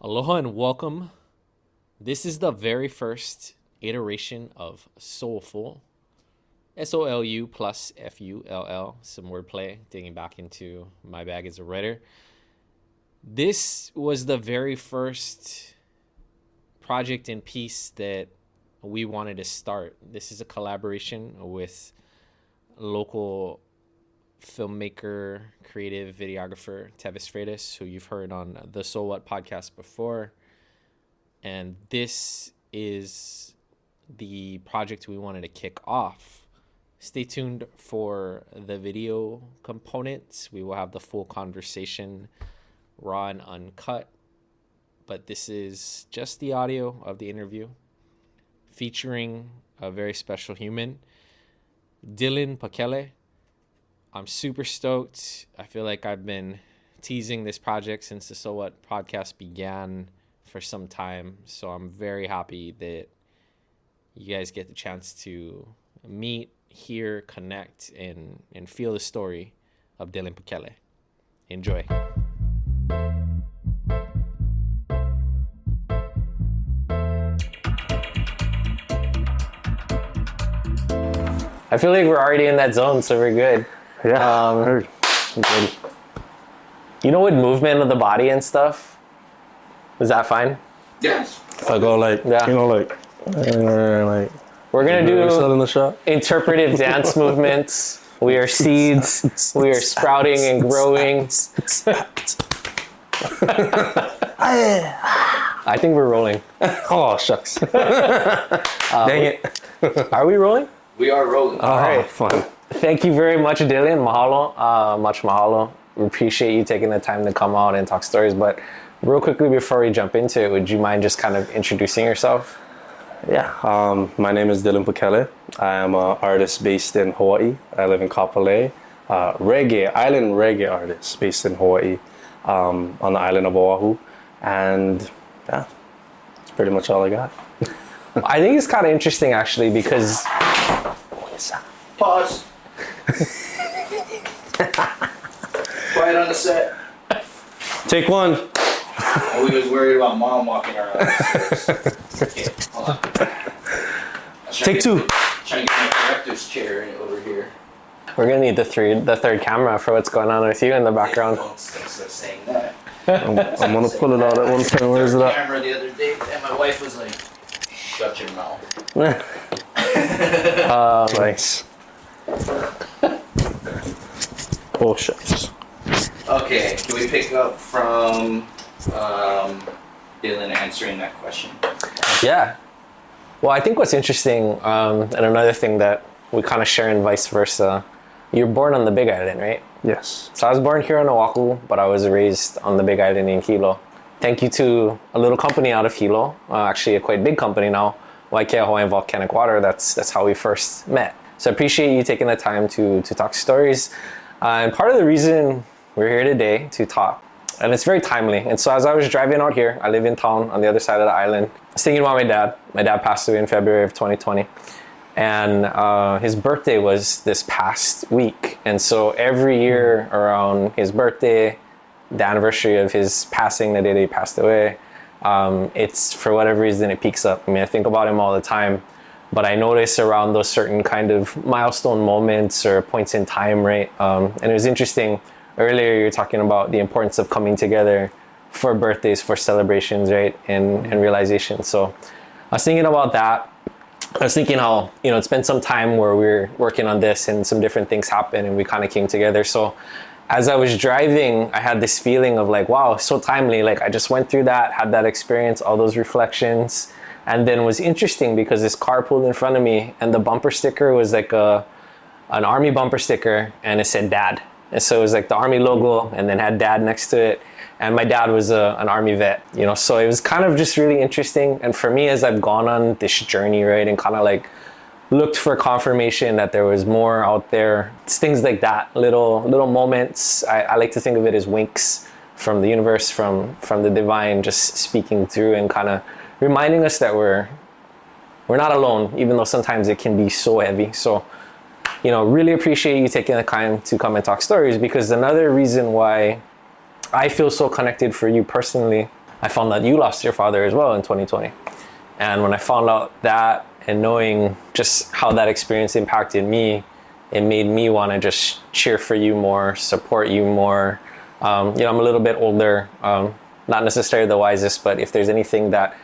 Aloha and welcome. This is the very first iteration of Soulful. SOLU plus FULL, some wordplay, digging back into my bag as a writer. This was the very first project and piece that we wanted to start. This is a collaboration with local filmmaker, creative videographer, Teves Freitas, who you've heard on the So What podcast before. And this is the project we wanted to kick off. Stay tuned for the video components. We will have the full conversation, raw and uncut. But this is just the audio of the interview featuring a very special human, Dillon Pakele. I'm super stoked. I feel like I've been teasing this project since the So What podcast began for some time. So I'm very happy that you guys get the chance to meet, hear, connect, and feel the story of Dillon Pakele. Enjoy. I feel like we're already in that zone, so we're good. Yeah, good. You know, with movement of the body and stuff, is that fine? Yes. If I go like, Yeah. you know, like We're gonna we're still in do the shop. interpretive dance movements. We are seeds. We are sprouting and growing. I think we're rolling. Oh shucks! Dang it! Are we rolling? We are rolling. All right. fun. Thank you very much, Dillon. Mahalo. Much mahalo. We appreciate you taking the time to come out and talk stories. But real quickly before we jump into it, would you mind just kind of introducing yourself? Yeah, my name is Dillon Pakele. I am an artist based in Hawaii. I live in Kapolei. Island reggae artist based in Hawaii, on the island of Oahu. And yeah, that's pretty much all I got. I think it's kind of interesting, actually, because... Pause. Quiet on the set. Take one. Oh, we was worried about mom walking around. Okay, hold on. Take two. Trying to get my director's chair over here. We're gonna need the third camera for what's going on with you in the background. Don't stop saying that. I'm gonna pull it out at one time. Where is it at? Camera the other day, and my wife was like, "Shut your mouth." Nice. Oh shucks. Okay, can we pick up from Dillon answering that question? Yeah. Well, I think what's interesting, and another thing that we kind of share and vice versa, you're born on the Big Island, right? Yes. So I was born here on Oahu, but I was raised on the Big Island in Hilo. Thank you to a little company out of Hilo, actually a quite big company now, Waikea Hawaiian Volcanic Water. That's how we first met. So I appreciate you taking the time to talk stories. And part of the reason we're here today to talk, and it's very timely. And so as I was driving out here, I live in town on the other side of the island, I was thinking about my dad. My dad passed away in February of 2020. And his birthday was this past week. And so every year around his birthday, the anniversary of his passing, the day that he passed away, it's, for whatever reason, it peaks up. I mean, I think about him all the time, but I notice around those certain kind of milestone moments or points in time, right? And it was interesting, earlier you were talking about the importance of coming together for birthdays, for celebrations, right? And realization. So I was thinking about that. I was thinking how, it's been some time where we're working on this and some different things happened and we kind of came together. So as I was driving, I had this feeling of like, wow, so timely. Like I just went through that, had that experience, all those reflections. And then it was interesting because this car pulled in front of me and the bumper sticker was like an army bumper sticker and it said dad. And so it was like the army logo and then had dad next to it. And my dad was an army vet, so it was kind of just really interesting. And for me, as I've gone on this journey, right, and kind of like looked for confirmation that there was more out there, it's things like that, little moments. I like to think of it as winks from the universe, from the divine, just speaking through and kind of reminding us that we're not alone, even though sometimes it can be so heavy. So, really appreciate you taking the time to come and talk stories, because another reason why I feel so connected for you personally I found out you lost your father as well in 2020. And when I found out that and knowing just how that experience impacted me, it made me want to just cheer for you more, support you more. I'm a little bit older, not necessarily the wisest, but if there's anything that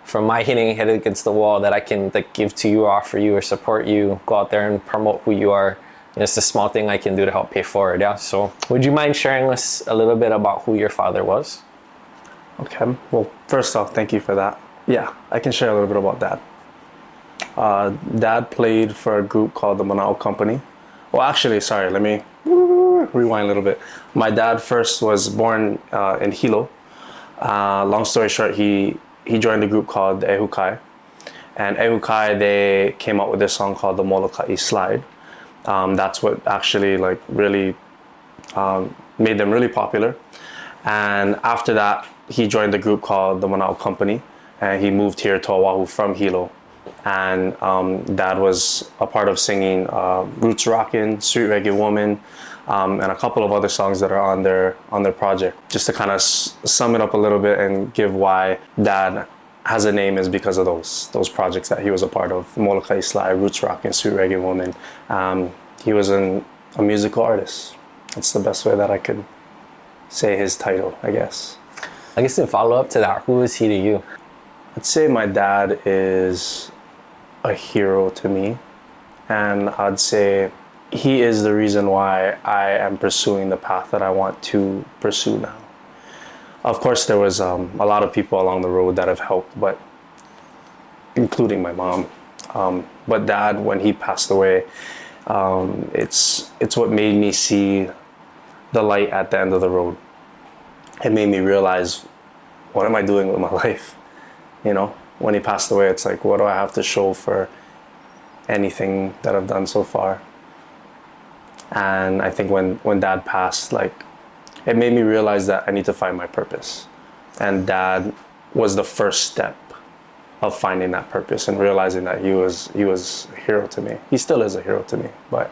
from my hitting head against the wall that I can give to you, offer you, or support you, go out there and promote who you are, it's a small thing I can do to help pay forward. Yeah. So would you mind sharing us a little bit about who your father was? Okay. Well, first off, thank you for that. Yeah, I can share a little bit about Dad. Dad played for a group called the Mahalo Company. Well, actually, sorry, let me rewind a little bit. My dad first was born in Hilo. Long story short, he joined a group called ALOHA. And ALOHA, they came out with this song called the Molokai Slide. That's what actually really made them really popular. And after that, he joined a group called the Mahalo Company, and he moved here to Oahu from Hilo. And Dad was a part of singing Roots Rockin', Sweet Reggae Woman, and a couple of other songs that are on their project. Just to kind of sum it up a little bit and give why Dad has a name is because of those projects that he was a part of. Molokai Slide, Roots Rockin', Sweet Reggae Woman. He was a musical artist. That's the best way that I could say his title, I guess. I guess in follow up to that, who is he to you? I'd say my dad is a hero to me, and I'd say he is the reason why I am pursuing the path that I want to pursue now. Of course, there was a lot of people along the road that have helped, but including my mom. But Dad, when he passed away, it's what made me see the light at the end of the road. It made me realize, what am I doing with my life? When he passed away, it's like, what do I have to show for anything that I've done so far? And I think when Dad passed, it made me realize that I need to find my purpose. And Dad was the first step of finding that purpose and realizing that he was a hero to me. He still is a hero to me, but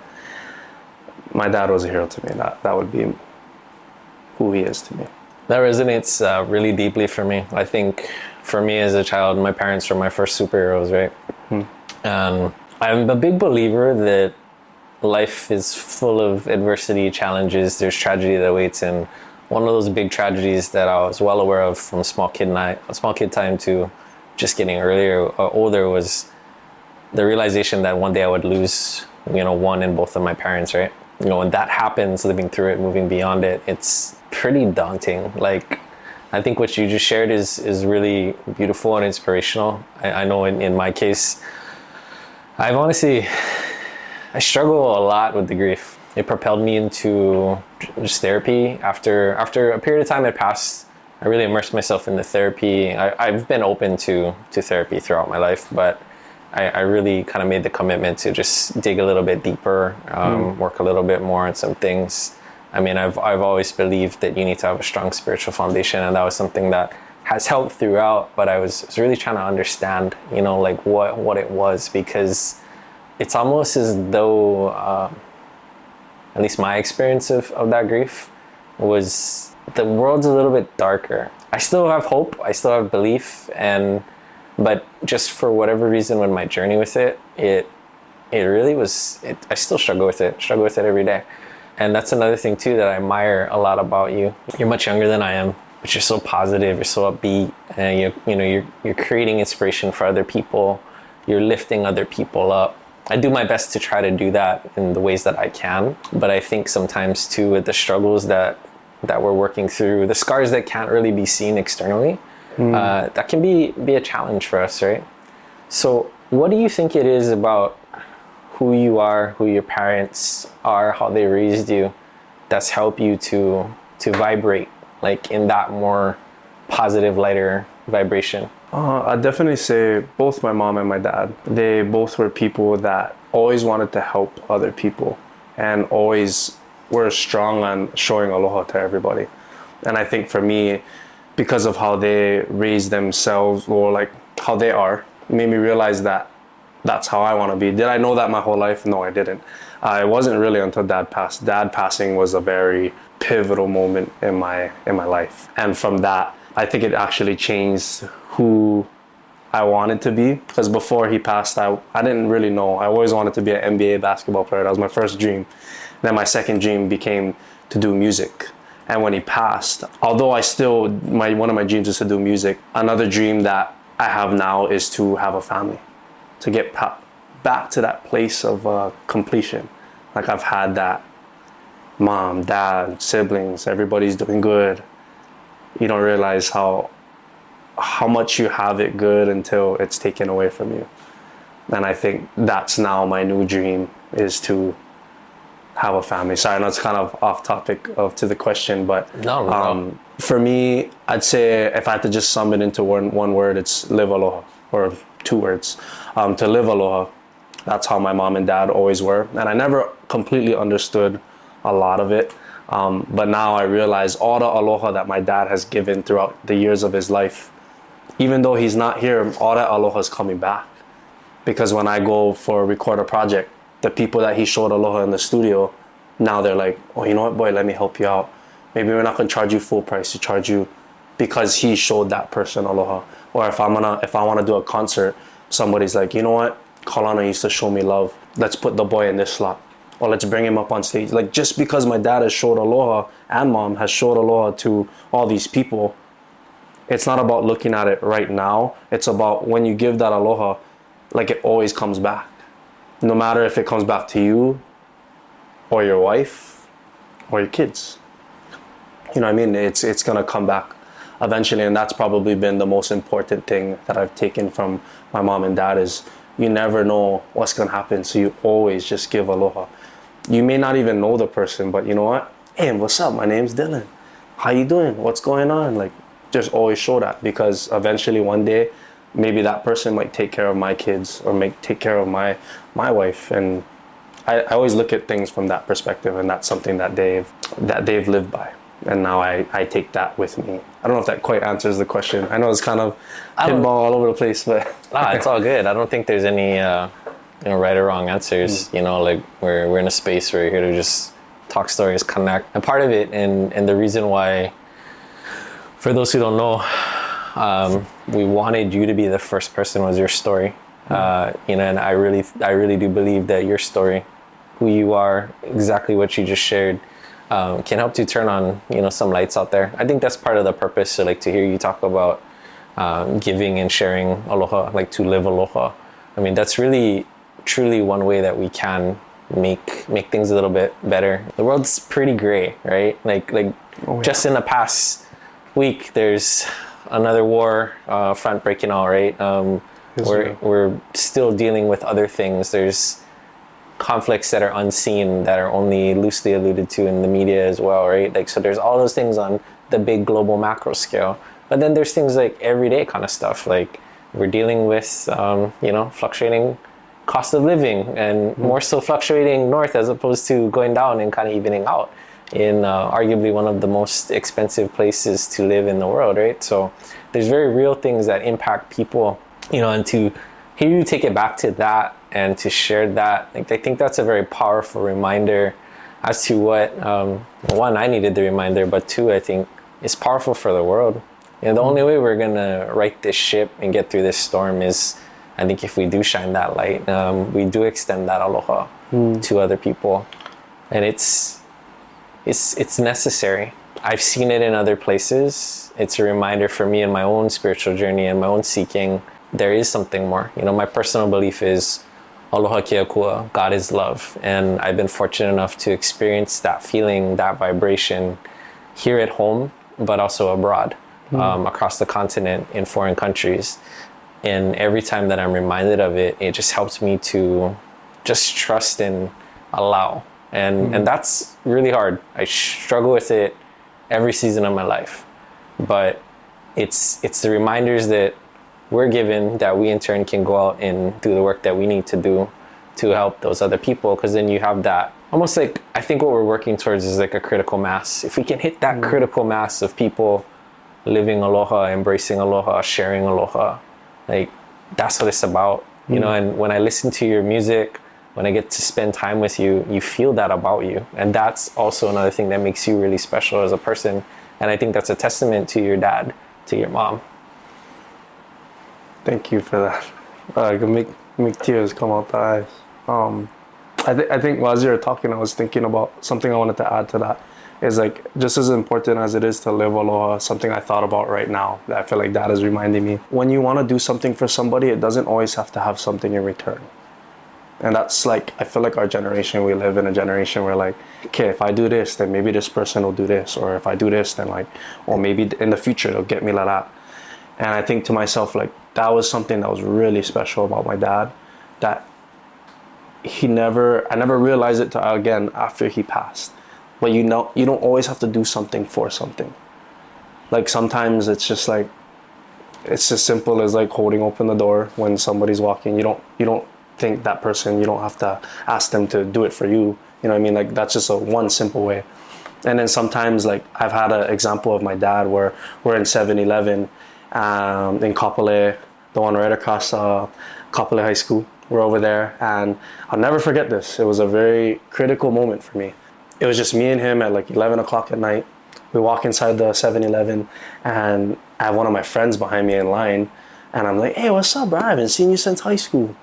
my dad was a hero to me. That would be who he is to me. That resonates really deeply for me. I think for me as a child, my parents were my first superheroes, right? And I'm a big believer that life is full of adversity, challenges. There's tragedy that awaits, and one of those big tragedies that I was well aware of from small kid time to just getting older was the realization that one day I would lose, one in both of my parents, right? When that happens, living through it, moving beyond it, it's pretty daunting. I think what you just shared is really beautiful and inspirational. I know in my case, I struggle a lot with the grief. It propelled me into just therapy. After a period of time had passed, I really immersed myself into therapy. I've been open to therapy throughout my life, but I really kind of made the commitment to just dig a little bit deeper, work a little bit more on some things. I mean, I've always believed that you need to have a strong spiritual foundation, and that was something that has helped throughout, but I was really trying to understand, what it was, because it's almost as though, at least my experience of that grief was the world's a little bit darker. I still have hope, I still have belief, but just for whatever reason, when my journey with it really was, I still struggle with it every day. And that's another thing too that I admire a lot about you. You're much younger than I am, but you're so positive, you're so upbeat, and you're creating inspiration for other people. You're lifting other people up. I do my best to try to do that in the ways that I can, but I think sometimes too, with the struggles that we're working through, the scars that can't really be seen externally, that can be a challenge for us, right? So what do you think it is about who you are, who your parents are, how they raised you, that's helped you to vibrate in that more positive, lighter vibration? I'd definitely say both my mom and my dad. They both were people that always wanted to help other people and always were strong on showing aloha to everybody. And I think for me, because of how they raised themselves, or how they are, made me realize that that's how I want to be. Did I know that my whole life? No, I didn't. It wasn't really until Dad passed. Dad passing was a very pivotal moment in my life. And from that, I think it actually changed who I wanted to be, because before he passed, I didn't really know. I always wanted to be an NBA basketball player. That was my first dream. Then my second dream became to do music. And when he passed, although one of my dreams is to do music, another dream that I have now is to have a family, to get back to that place of completion. Like I've had that, mom, dad, siblings, everybody's doing good. You don't realize how much you have it good until it's taken away from you. And I think that's now my new dream, is to have a family. Sorry, I know it's kind of off topic to the question, but No. For me, I'd say if I had to just sum it into one word, it's live aloha, or 2 words. To live aloha, that's how my mom and dad always were. And I never completely understood a lot of it. But now I realize all the aloha that my dad has given throughout the years of his life, even though he's not here, all that aloha is coming back. Because when I go record a project, the people that he showed aloha in the studio, now they're like, oh, you know what, boy, let me help you out. Maybe we're not gonna charge you full price, to charge you because he showed that person aloha. Or if I wanna do a concert, somebody's like, you know what, Kaulana used to show me love. Let's put the boy in this slot. Or let's bring him up on stage. Like, just because my dad has showed aloha and mom has showed aloha to all these people, it's not about looking at it right now. It's about when you give that aloha, like, it always comes back. No matter if it comes back to you or your wife or your kids. You know what I mean? It's gonna come back eventually, and that's probably been the most important thing that I've taken from my mom and dad, is you never know what's gonna happen, so you always just give aloha. You may not even know the person, but you know what? Hey, what's up? My name's Dillon. How you doing? What's going on? Like, just always show that, because eventually one day, maybe that person might take care of my kids, or take care of my wife. And I always look at things from that perspective, and that's something that they've lived by. And now I take that with me. I don't know if that quite answers the question. I know it's kind of pinball all over the place, but It's all good. I don't think there's any right or wrong answers. Like we're in a space where you're here to just talk stories, connect. And part of it, and the reason why, for those who don't know, we wanted you to be the first person, was your story. And I really do believe that your story, who you are, exactly what you just shared, can help to turn on some lights out there. I think that's part of the purpose. So, like, to hear you talk about giving and sharing aloha, like to live aloha. I mean, that's really truly one way that we can make things a little bit better. The world's pretty gray, right? Just in the past week, there's another war front breaking out, right? We're still dealing with other things. There's conflicts that are unseen, that are only loosely alluded to in the media as well, right? Like, so there's all those things on the big global macro scale, but then there's things like everyday kind of stuff. Like, we're dealing with fluctuating cost of living, and more so fluctuating north as opposed to going down and kind of evening out in arguably one of the most expensive places to live in the world, right? So there's very real things that impact people, and to hear you take it back to that and to share that, like, I think that's a very powerful reminder as to what, one, I needed the reminder, but two, I think it's powerful for the world. The only way we're gonna right this ship and get through this storm is, I think, if we do shine that light, we do extend that aloha to other people, and it's necessary. I've seen it in other places. It's a reminder for me in my own spiritual journey and my own seeking. There is something more. My personal belief is aloha ke akua, God is love, and I've been fortunate enough to experience that feeling, that vibration here at home, but also abroad, across the continent, in foreign countries. And every time that I'm reminded of it, it just helps me to just trust and allow. And that's really hard. I struggle with it every season of my life. But it's the reminders that we're given, that we in turn can go out and do the work that we need to do to help those other people. Because then you have that, almost like, I think what we're working towards is like a critical mass. If we can hit that critical mass of people living aloha, embracing aloha, sharing aloha, like, that's what it's about. And when I listen to your music, when I get to spend time with you, you feel that about you. And that's also another thing that makes you really special as a person. And I think that's a testament to your dad, to your mom? Thank you for that. I can make tears come out the eyes. I think while you were talking, I was thinking about something I wanted to add to that. Is like just as important as it is to live aloha, something I thought about right now that I feel like Dad is reminding me. When you want to do something for somebody, it doesn't always have to have something in return. And that's like, I feel like our generation, we live in a generation where like, okay, if I do this, then maybe this person will do this. Or if I do this, then like, or maybe in the future, they'll get me like that. And I think to myself, like, that was something that was really special about my dad, that I never realized it till again after he passed. But you know, you don't always have to do something for something. Like sometimes it's just like, it's as simple as like holding open the door when somebody's walking. You don't think that person, you don't have to ask them to do it for you. You know what I mean? Like that's just one simple way. And then sometimes like I've had an example of my dad where we're in 7-Eleven in Kapolei, the one right across Kapolei High School. We're over there, and I'll never forget this. It was a very critical moment for me. It was just me and him at like 11 o'clock at night. We walk inside the 7-Eleven, and I have one of my friends behind me in line, and I'm like, hey, what's up, bro? I haven't seen you since high school.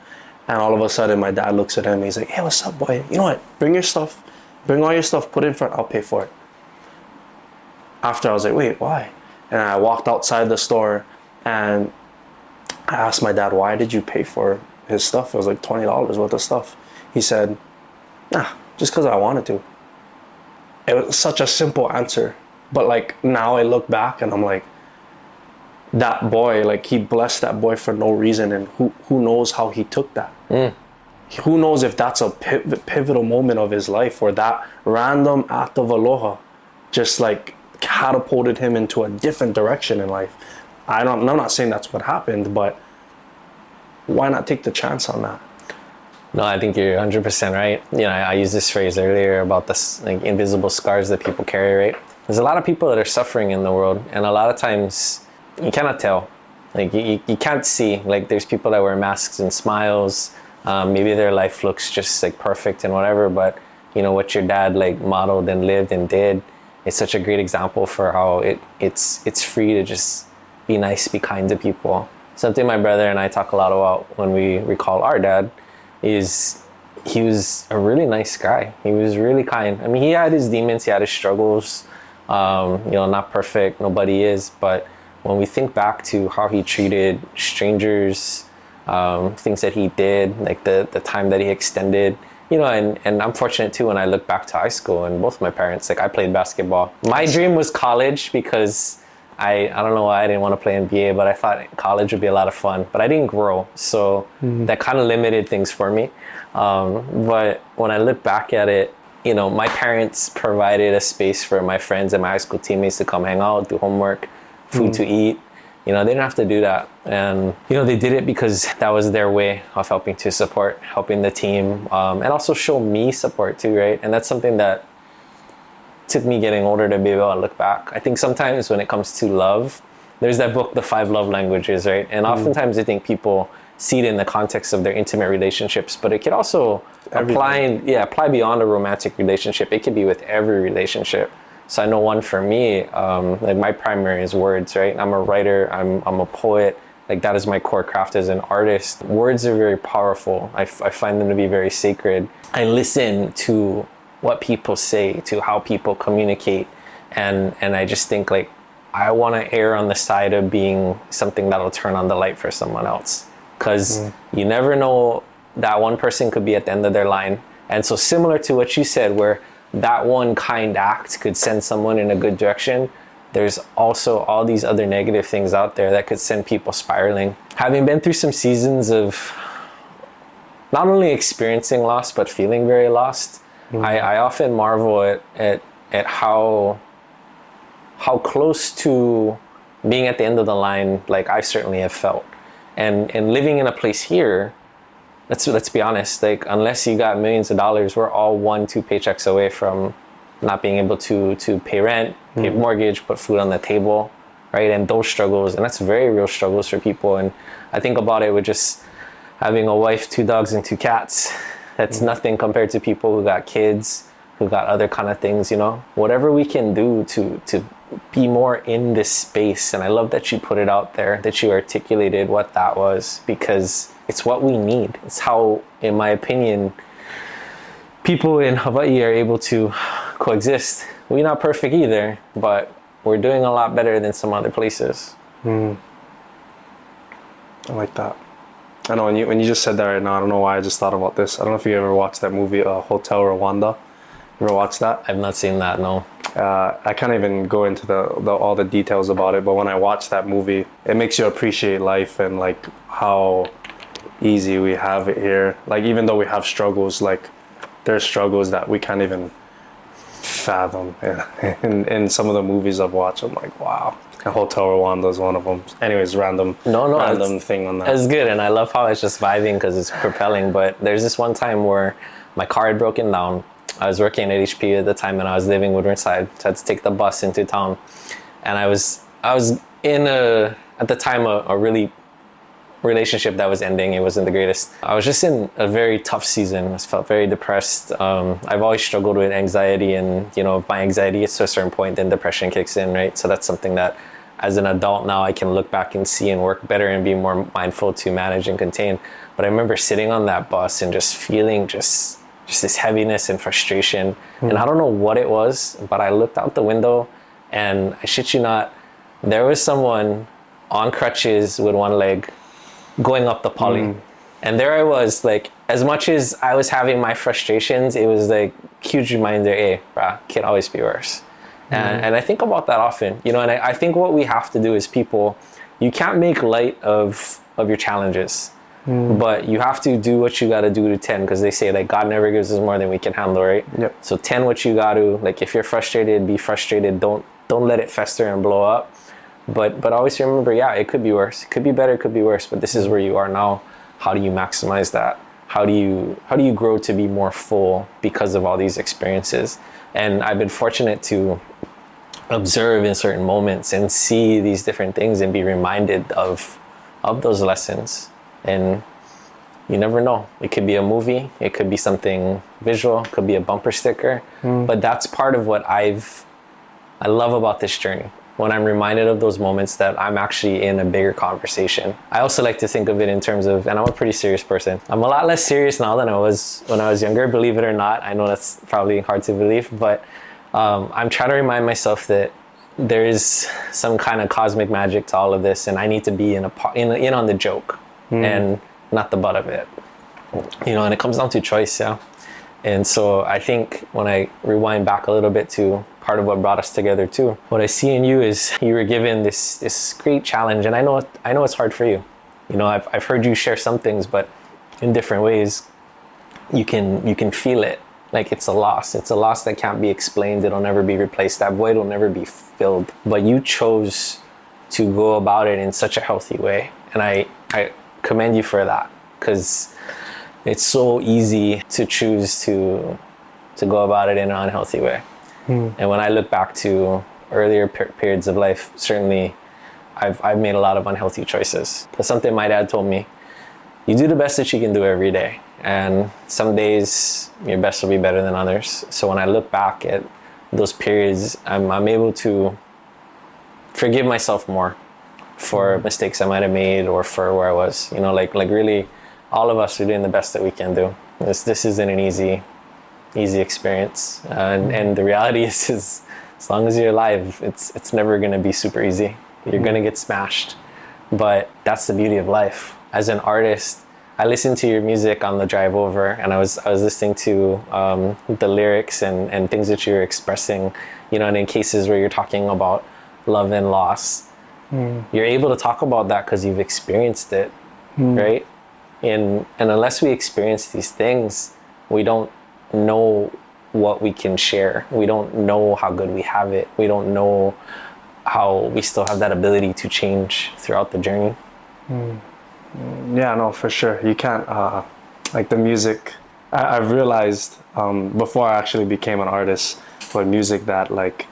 And all of a sudden, my dad looks at him, and he's like, hey, what's up, boy? You know what? Bring your stuff. Bring all your stuff, put it in front, I'll pay for it. After I was like, wait, why? And I walked outside the store, and I asked my dad, why did you pay for his stuff? It was like $20 worth of stuff. He said, nah, just because I wanted to. It was such a simple answer. But like now I look back and I'm like, that boy, like he blessed that boy for no reason. And who knows how he took that? Who knows if that's a pivotal moment of his life where that random act of aloha just like catapulted him into a different direction in life. I'm not saying that's what happened, but why not take the chance on that? No, I think you're 100% right. You know, I used this phrase earlier about this like invisible scars that people carry, right? There's a lot of people that are suffering in the world, and a lot of times you cannot tell. Like you can't see. Like there's people that wear masks and smiles. Maybe their life looks just like perfect and whatever, but you know what your dad like modeled and lived and did. It's such a great example for how it's free to just be nice, be kind to people. Something my brother and I talk a lot about when we recall our dad is he was a really nice guy. He was really kind. I mean, he had his demons, he had his struggles. You know, not perfect, nobody is. But when we think back to how he treated strangers, things that he did, like the time that he extended, you know, and I'm fortunate too when I look back to high school and both my parents, like I played basketball. My dream was college because I don't know why I didn't want to play NBA, but I thought college would be a lot of fun, but I didn't grow. So that kind of limited things for me. But when I look back at it, you know, my parents provided a space for my friends and my high school teammates to come hang out, do homework, food to eat. You know, they didn't have to do that. And, you know, they did it because that was their way of helping to support, helping the team, and also show me support too, right? And that's something that took me getting older to be able to look back. I think sometimes when it comes to love, there's that book, The 5 Love Languages, right? And oftentimes I think people see it in the context of their intimate relationships, but it could also apply beyond a romantic relationship. It could be with every relationship. So I know one for me, like my primary is words, right? I'm a writer, I'm a poet. Like that is my core craft as an artist. Words are very powerful. I find them to be very sacred. I listen to what people say, to how people communicate, and I just think like I want to err on the side of being something that'll turn on the light for someone else, because you never know, that one person could be at the end of their line. And so similar to what you said, where that one kind act could send someone in a good direction, there's also all these other negative things out there that could send people spiraling. Having been through some seasons of not only experiencing loss but feeling very lost, I often marvel at how close to being at the end of the line, like I certainly have felt. And living in a place here, let's be honest, like unless you got millions of dollars, we're all 1-2 paychecks away from not being able to pay rent, pay mortgage, put food on the table, right? And those struggles, and that's very real struggles for people. And I think about it with just having a wife, 2 dogs, and 2 cats. That's nothing compared to people who got kids, who got other kind of things, you know? Whatever we can do to be more in this space. And I love that you put it out there, that you articulated what that was, because it's what we need. It's how, in my opinion, people in Hawaii are able to coexist. We're not perfect either, but we're doing a lot better than some other places. I like that. I know when you just said that right now, I don't know why I just thought about this. I don't know if you ever watched that movie, Hotel Rwanda. You ever watched that? I've not seen that, no. I can't even go into all the details about it, but when I watch that movie, it makes you appreciate life and like how easy we have it here. Like even though we have struggles, like there's struggles that we can't even fathom. In some of the movies I've watched, I'm like, wow. Hotel Rwanda is one of them. Anyways, random thing on that. It's good, and I love how it's just vibing because it's propelling. But there's this one time where my car had broken down. I was working at HP at the time, and I was living with Riverside, so I had to take the bus into town. And I was in at the time a really relationship that was ending. It wasn't the greatest. I was just in a very tough season. I felt very depressed. I've always struggled with anxiety, and if my anxiety gets to a certain point, then depression kicks in, right? So that's something that as an adult now I can look back and see and work better and be more mindful to manage and contain. But I remember sitting on that bus and just feeling just this heaviness and frustration. And I don't know what it was, but I looked out the window and I shit you not, there was someone on crutches with one leg going up the poly. And there I was, like, as much as I was having my frustrations, it was like huge reminder, hey, brah, can always be worse. And I think about that often, and I think what we have to do as people, you can't make light of your challenges, but you have to do what you got to do to 10, because they say like God never gives us more than we can handle, right? Yep. So 10 what you got to, like, if you're frustrated, be frustrated. Don't let it fester and blow up. But always remember, yeah, it could be worse. It could be better, it could be worse, but this is where you are now. How do you maximize that? How do you grow to be more full because of all these experiences? And I've been fortunate to observe in certain moments and see these different things and be reminded of those lessons. And you never know. It could be a movie, it could be something visual, it could be a bumper sticker. But that's part of what I love about this journey. When I'm reminded of those moments that I'm actually in a bigger conversation. I also like to think of it in terms of, and I'm a pretty serious person. I'm a lot less serious now than I was when I was younger, believe it or not. I know that's probably hard to believe, but I'm trying to remind myself that there is some kind of cosmic magic to all of this, and I need to be in on the joke and not the butt of it. And it comes down to choice, yeah. And so I think when I rewind back a little bit to part of what brought us together too, what I see in you is you were given this great challenge, and I know it's hard for you. I've heard you share some things, but in different ways. You can feel it, like it's a loss. It's a loss that can't be explained. It'll never be replaced. That void will never be filled. But you chose to go about it in such a healthy way, and I commend you for that, because it's so easy to choose to go about it in an unhealthy way. And when I look back to earlier periods of life, certainly I've made a lot of unhealthy choices. That's something my dad told me. You do the best that you can do every day. And some days your best will be better than others. So when I look back at those periods, I'm able to forgive myself more for mistakes I might have made or for where I was. Like really, all of us are doing the best that we can do. This isn't an easy experience, and the reality is as long as you're alive, it's never going to be super easy. You're going to get smashed, but that's the beauty of life. As an artist, I listened to your music on the drive over, and I was listening to the lyrics and things that you're expressing, and in cases where you're talking about love and loss, you're able to talk about that because you've experienced it, right? And unless we experience these things, we don't know what we can share. We don't know how good we have it. We don't know how we still have that ability to change throughout the journey. Yeah, no, for sure. You can't, like the music, I've realized before I actually became an artist for music that like,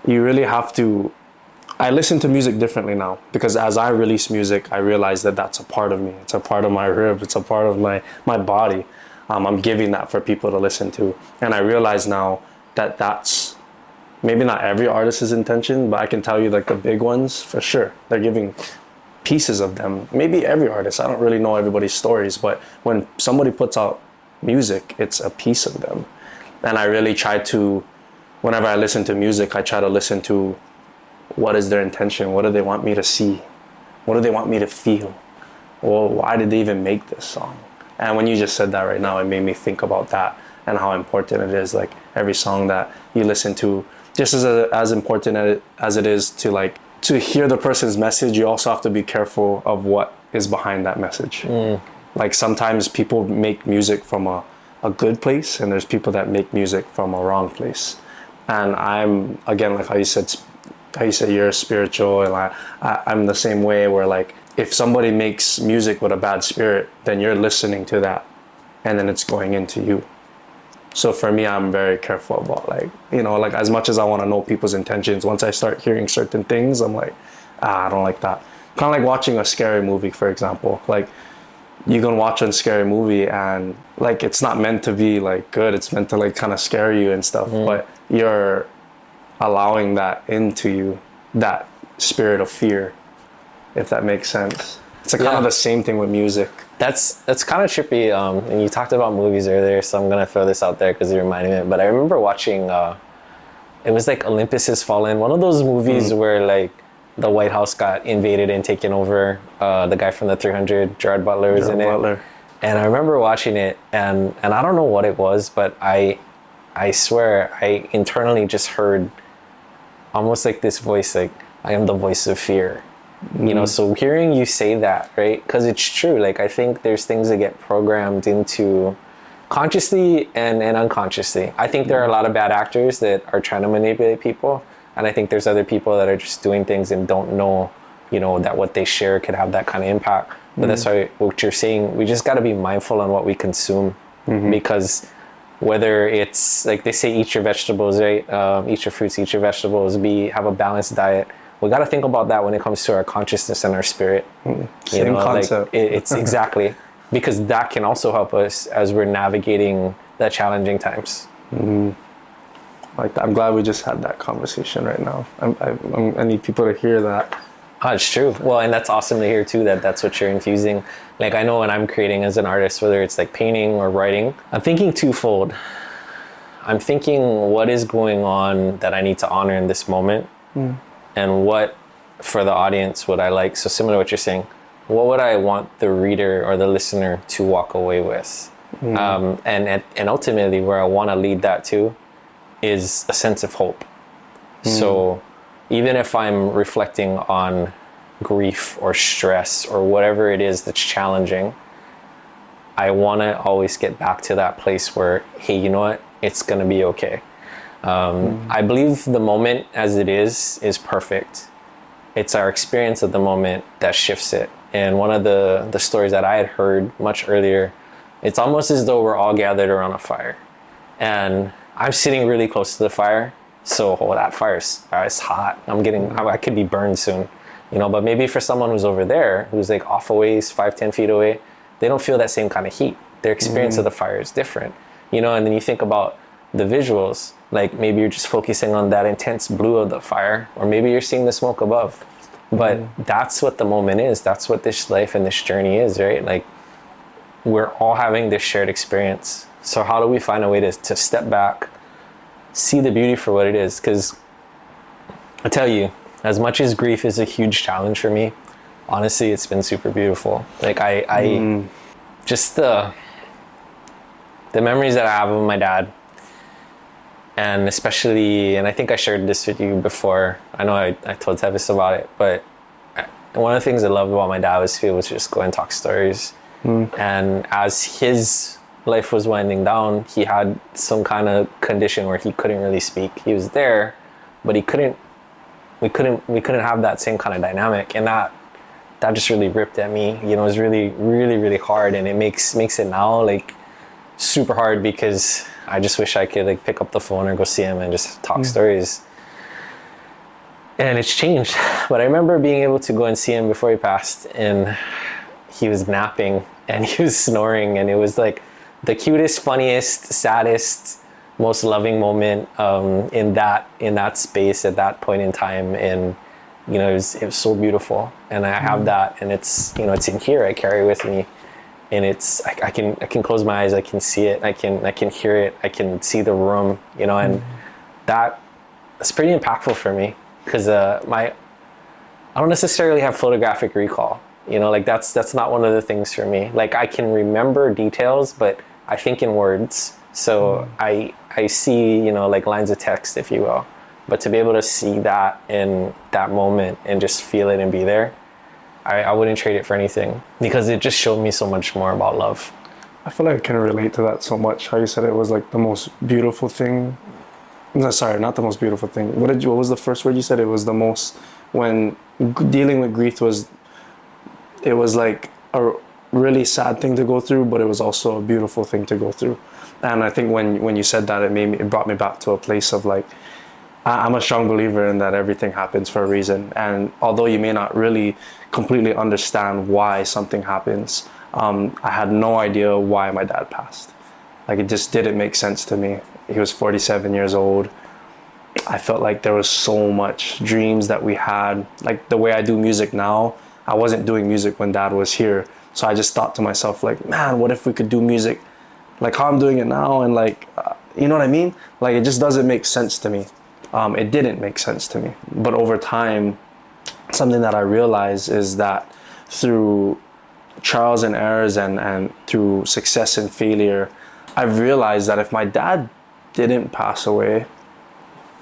you really have to, I listen to music differently now, because as I release music, I realize that that's a part of me. It's a part of my rib. It's a part of my body. I'm giving that for people to listen to. And I realize now that that's maybe not every artist's intention, but I can tell you like the big ones for sure. They're giving pieces of them. Maybe every artist. I don't really know everybody's stories, but when somebody puts out music, it's a piece of them. And I really try to, whenever I listen to music, I try to listen to what is their intention? What do they want me to see? What do they want me to feel? Well, why did they even make this song? And when you just said that right now, it made me think about that and how important it is. Like every song that you listen to, just as important as it is to like to hear the person's message, you also have to be careful of what is behind that message. Like sometimes people make music from a good place, and there's people that make music from a wrong place. And I'm, again, like how you said you're spiritual, and I'm the same way, where like if somebody makes music with a bad spirit, then you're listening to that and then it's going into you. So for me, I'm very careful about like, you know, like as much as I want to know people's intentions, once I start hearing certain things, I'm like, I don't like that. Kind of like watching a scary movie, for example. Like you can watch a scary movie and like it's not meant to be like good, it's meant to like kind of scare you and stuff, but you're allowing that into you, that spirit of fear, if that makes sense. It's kind of the same thing with music. That's kind of trippy. And you talked about movies earlier, so I'm gonna throw this out there because you reminded me of it. But I remember watching, it was like Olympus Has Fallen, one of those movies where like the White House got invaded and taken over. The guy from the 300, Gerard Butler, was in it. And I remember watching it, and I don't know what it was, but I swear I internally just heard almost like this voice, like, I am the voice of fear. You know, so hearing you say that, right? Because it's true. Like, I think there's things that get programmed into consciously and unconsciously. I think there are a lot of bad actors that are trying to manipulate people. And I think there's other people that are just doing things and don't know, you know, that what they share could have that kind of impact. But that's why what you're saying, we just got to be mindful on what we consume. Because whether it's, like they say, eat your vegetables, right? Eat your fruits, eat your vegetables, have a balanced diet. We got to think about that when it comes to our consciousness and our spirit. Same concept. Like it's exactly, because that can also help us as we're navigating the challenging times. Like, I'm glad we just had that conversation right now. I need people to hear that. Oh, it's true. Well, and that's awesome to hear too, that that's what you're infusing. Like, I know when I'm creating as an artist, whether it's like painting or writing, I'm thinking twofold. I'm thinking, what is going on that I need to honor in this moment? And what, for the audience, would I like? So similar to what you're saying, what would I want the reader or the listener to walk away with? And ultimately, where I want to lead that to is a sense of hope. So even if I'm reflecting on grief or stress or whatever it is that's challenging, I want to always get back to that place where, hey, you know what? It's going to be okay. I believe the moment as it is perfect. It's our experience of the moment that shifts it. And one of the stories that I had heard much earlier, it's almost as though we're all gathered around a fire. And I'm sitting really close to the fire. So that fire is hot. I could be burned soon, you know, but maybe for someone who's over there, who's like off a ways, 5-10 feet away, they don't feel that same kind of heat. Their experience of the fire is different, you know. And then you think about the visuals, like maybe you're just focusing on that intense blue of the fire, or maybe you're seeing the smoke above. But that's what the moment is. That's what this life and this journey is, right? Like, we're all having this shared experience. So how do we find a way to step back, see the beauty for what it is? Because I tell you, as much as grief is a huge challenge for me, honestly, it's been super beautiful. Like I just the memories that I have of my dad, and especially, and I think I shared this with you before. I know I told Teves about it, but one of the things I loved about my dad was to be able to just go and talk stories. And as his life was winding down, he had some kind of condition where he couldn't really speak. He was there, but we couldn't have that same kind of dynamic, and that just really ripped at me. You know, it was really, really, really hard, and it makes it now like super hard, because I just wish I could like pick up the phone or go see him and just talk stories. And it's changed. But I remember being able to go and see him before he passed, and he was napping and he was snoring, and it was like the cutest, funniest, saddest, most loving moment in that space at that point in time. And it was so beautiful, and I have that, and it's it's in here. I carry with me, and it's I can close my eyes, I can see it, I can hear it, I can see the room, and that's pretty impactful for me, because I don't necessarily have photographic recall. Like that's not one of the things for me. Like, I can remember details, but I think in words. So I see, like lines of text, if you will. But to be able to see that in that moment and just feel it and be there, I wouldn't trade it for anything, because it just showed me so much more about love. I feel like I can relate to that so much. How you said it was like the most beautiful thing. No, sorry, not the most beautiful thing. What was the first word you said? It was the most, when dealing with grief it was like a really sad thing to go through, but it was also a beautiful thing to go through. And I think when you said that, it brought me back to a place of like, I'm a strong believer in that everything happens for a reason. And although you may not really completely understand why something happens, I had no idea why my dad passed. Like, it just didn't make sense to me. He was 47 years old. I felt like there was so much dreams that we had. Like, the way I do music now, I wasn't doing music when dad was here. So I just thought to myself, like, man, what if we could do music like how I'm doing it now? And like, you know what I mean? Like, it just doesn't make sense to me. It didn't make sense to me. But over time, something that I realized is that through trials and errors and through success and failure, I've realized that if my dad didn't pass away,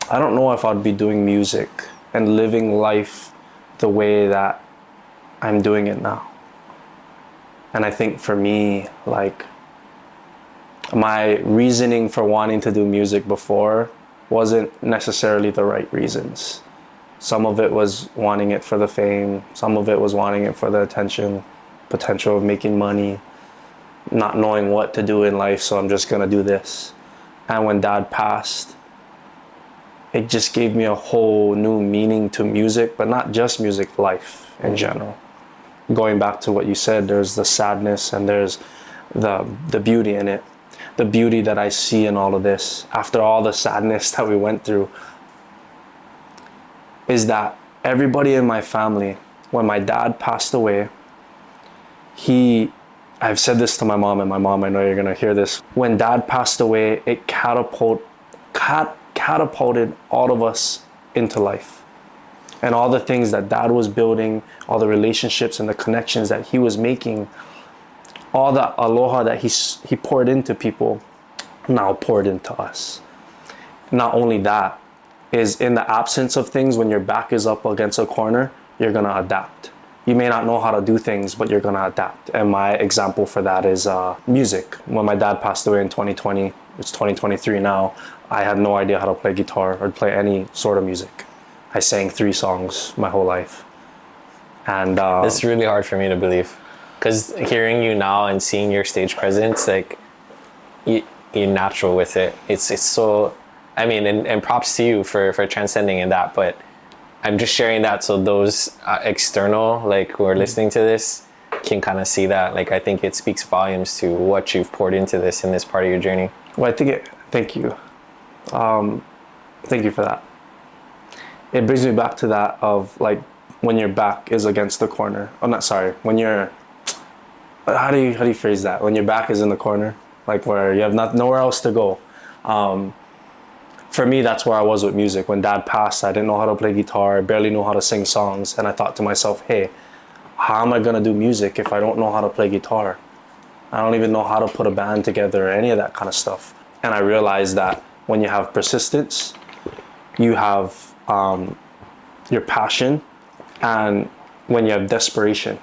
I don't know if I'd be doing music and living life the way that I'm doing it now. And I think for me, like, my reasoning for wanting to do music before wasn't necessarily the right reasons. Some of it was wanting it for the fame, some of it was wanting it for the attention, potential of making money, not knowing what to do in life, so I'm just gonna do this. And when dad passed, it just gave me a whole new meaning to music, but not just music, life in general. Going back to what you said, there's the sadness and there's the beauty in it. The beauty that I see in all of this, after all the sadness that we went through, is that everybody in my family, when my dad passed away, I've said this to my mom, and my mom, I know you're gonna hear this. When dad passed away, it catapulted all of us into life. And all the things that dad was building, all the relationships and the connections that he was making, all the aloha that he poured into people, now poured into us. Not only that, is in the absence of things, when your back is up against a corner, you're gonna adapt. You may not know how to do things, but you're gonna adapt. And my example for that is music. When my dad passed away in 2020, it's 2023 now, I had no idea how to play guitar or play any sort of music. I sang 3 songs my whole life. And it's really hard for me to believe, because hearing you now and seeing your stage presence, like, you're natural with it. It's so, I mean, and props to you for transcending in that, but I'm just sharing that so those external, like, who are listening to this can kind of see that. Like, I think it speaks volumes to what you've poured into this in this part of your journey. Well, thank you. Thank you for that. It brings me back to that of, like, when your back is against the corner. Oh, not sorry. When you're, how do you phrase that? When your back is in the corner, like where you have nowhere else to go. For me, that's where I was with music. When dad passed, I didn't know how to play guitar. I barely knew how to sing songs. And I thought to myself, hey, how am I gonna do music if I don't know how to play guitar? I don't even know how to put a band together or any of that kind of stuff. And I realized that when you have persistence, you have your passion, and when you have desperation,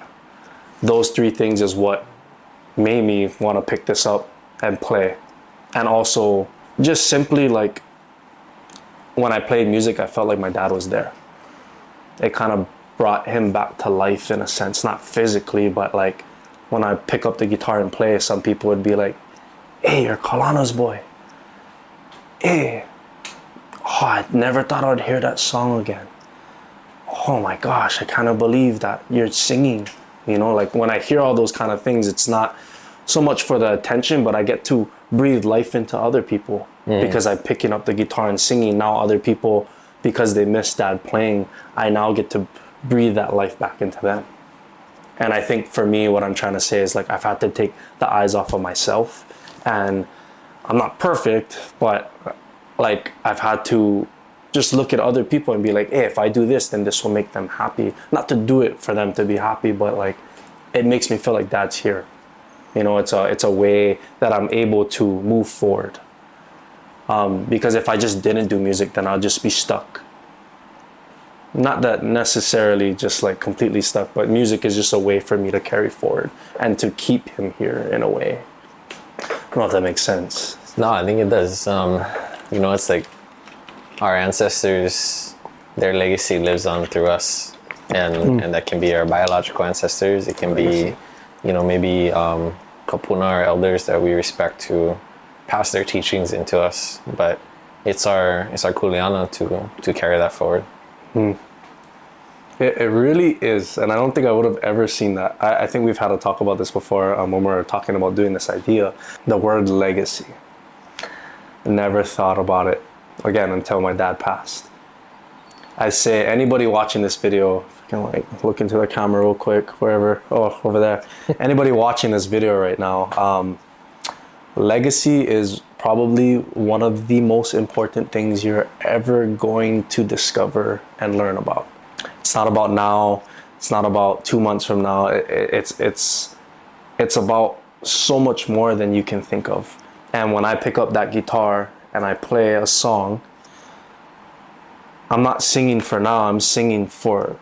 those 3 things is what made me want to pick this up and play. And also, just simply, like, when I played music, I felt like my dad was there. It kind of brought him back to life in a sense, not physically, but like when I pick up the guitar and play, some people would be like, hey, you're Kaulana's boy. Hey, oh, I never thought I'd hear that song again. Oh my gosh, I kind of believe that you're singing. You know, like when I hear all those kind of things, it's not so much for the attention, but I get to breathe life into other people because I'm picking up the guitar and singing. Now other people, because they miss dad playing, I now get to breathe that life back into them. And I think for me, what I'm trying to say is like, I've had to take the eyes off of myself, and I'm not perfect, but like I've had to just look at other people and be like, hey, if I do this, then this will make them happy. Not to do it for them to be happy, but like, it makes me feel like dad's here. You know, it's a way that I'm able to move forward. Because if I just didn't do music, then I'll just be stuck. Not that necessarily just like completely stuck, but music is just a way for me to carry forward and to keep him here in a way. I don't know if that makes sense. No, I think it does. You know, it's like our ancestors, their legacy lives on through us, and that can be our biological ancestors. It can be, you know, maybe kapuna, our elders that we respect, to pass their teachings into us. But it's our kuleana to carry that forward. It really is, and I don't think I would have ever seen that. I think we've had a talk about this before when we were talking about doing this idea, the word legacy. Never thought about it again until my dad passed. I say anybody watching this video, if you can like look into the camera real quick, wherever, oh, over there. Anybody watching this video right now, legacy is probably one of the most important things you're ever going to discover and learn about. It's not about now. It's not about 2 months from now. It's about so much more than you can think of. And when I pick up that guitar and I play a song, I'm not singing for now. I'm singing for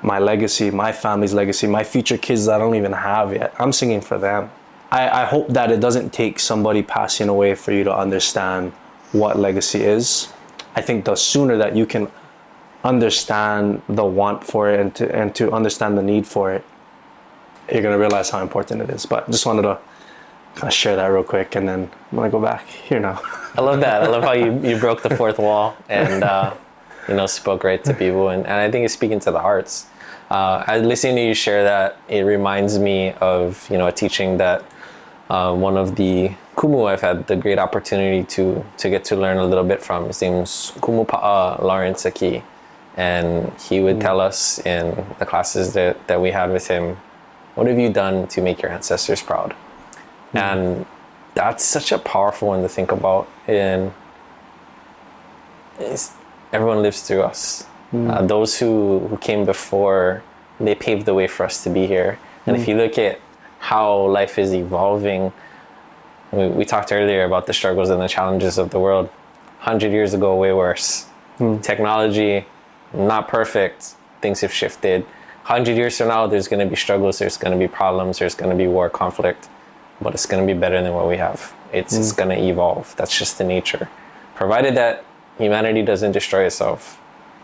my legacy, my family's legacy, my future kids that I don't even have yet. I'm singing for them. I hope that it doesn't take somebody passing away for you to understand what legacy is. I think the sooner that you can understand the want for it and to understand the need for it, you're going to realize how important it is. But just wanted to kind of share that real quick, and then I'm going to go back here now. I love that. I love how you broke the fourth wall and you know, spoke right to people, and I think it's speaking to the hearts. Listening to you share that, it reminds me of, you know, a teaching that one of the kumu I've had the great opportunity to get to learn a little bit from. His name's Kumu Pa'a Lawrence Aki, and he would tell us in the classes that we had with him, what have you done to make your ancestors proud? And that's such a powerful one to think about. And everyone lives through us. Those who came before, they paved the way for us to be here. And if you look at how life is evolving, we talked earlier about the struggles and the challenges of the world. 100 years ago, way worse. Technology, not perfect. Things have shifted. 100 years from now, there's going to be struggles, there's going to be problems, there's going to be war, conflict, but it's going to be better than what we have. It's going to evolve. That's just the nature. Provided that humanity doesn't destroy itself,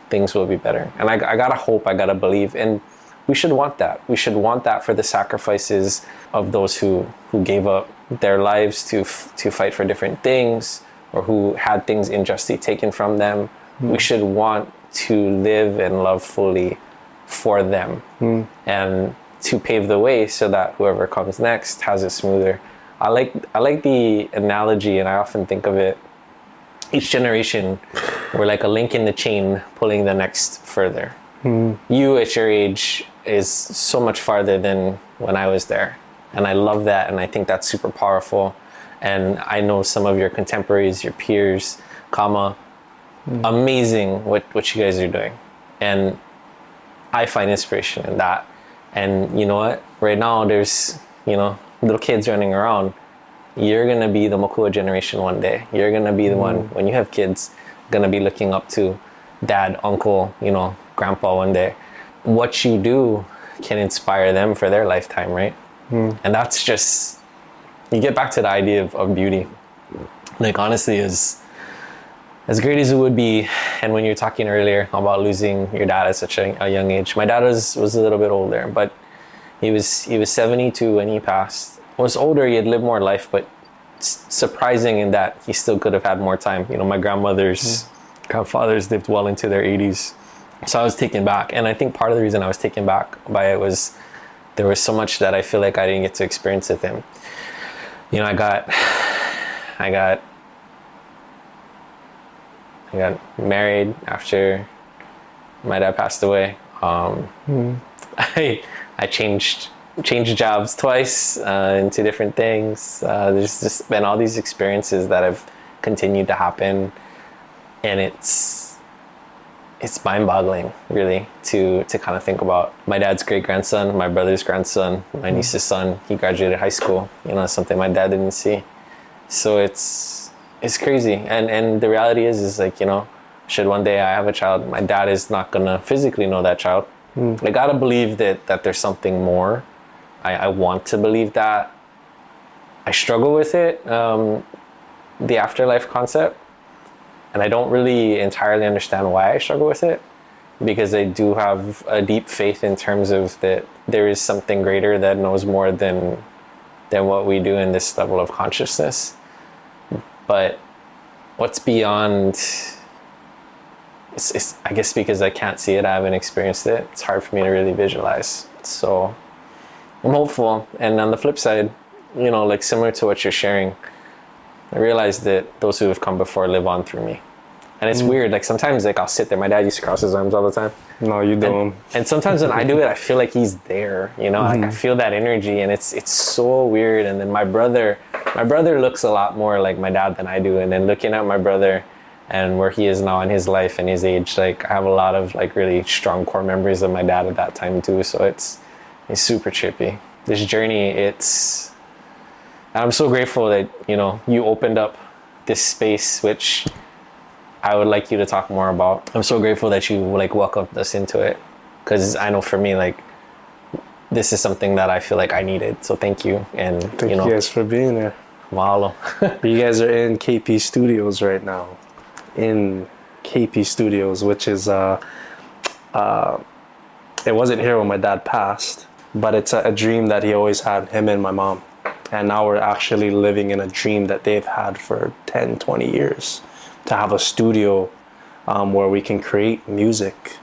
things will be better. And I gotta hope, I gotta believe, and we should want that. We should want that for the sacrifices of those who gave up their lives to fight for different things, or who had things unjustly taken from them. We should want to live and love fully for them, and to pave the way so that whoever comes next has it smoother. I like the analogy, and I often think of it, each generation, we're like a link in the chain pulling the next further. You at your age is so much farther than when I was there. And I love that, and I think that's super powerful. And I know some of your contemporaries, your peers, amazing what you guys are doing. And I find inspiration in that. And you know what? Right now there's, you know, little kids running around. You're going to be the Makua generation one day. You're going to be the one, when you have kids, going to be looking up to dad, uncle, you know, grandpa one day. What you do can inspire them for their lifetime, right? And that's just, you get back to the idea of beauty. Like, honestly, as great as it would be, and when you were talking earlier about losing your dad at such a young age, my dad was a little bit older, but he was 72 when he passed. Was older, he had lived more life, but surprising in that he still could have had more time. You know, my grandmother's grandfathers lived well into their 80s. So I was taken back. And I think part of the reason I was taken back by it was there was so much that I feel like I didn't get to experience with him. You know, I got married after my dad passed away. I changed jobs twice into different things. There's just been all these experiences that have continued to happen, and it's mind-boggling, really, to kind of think about. My dad's great-grandson, my brother's grandson, my niece's son, he graduated high school. You know, something my dad didn't see. So it's crazy. And the reality is like, you know, should one day I have a child, my dad is not gonna physically know that child. I gotta believe that there's something more. I want to believe that. I struggle with it, the afterlife concept. And I don't really entirely understand why I struggle with it, because I do have a deep faith in terms of that there is something greater that knows more than what we do in this level of consciousness. But what's beyond, it's I guess because I can't see it, I haven't experienced it, it's hard for me to really visualize. So I'm hopeful. And on the flip side, you know, like similar to what you're sharing, I realized that those who have come before live on through me. And it's weird, like sometimes like I'll sit there, my dad used to cross his arms all the time. No, you don't. And sometimes when I do it, I feel like he's there, you know, like I feel that energy, and it's so weird. And then my brother looks a lot more like my dad than I do. And then looking at my brother and where he is now in his life and his age, like I have a lot of like really strong core memories of my dad at that time too. So it's super trippy. This journey, I'm so grateful that, you know, you opened up this space, which I would like you to talk more about. I'm so grateful that you like welcomed us into it, because I know for me, like, this is something that I feel like I needed. So thank you. And Thank you guys for being there. Mahalo. You guys are in KP Studios right now. In KP Studios, which is it wasn't here when my dad passed, but it's a dream that he always had, him and my mom. And now we're actually living in a dream that they've had for 10, 20 years, to have a studio where we can create music,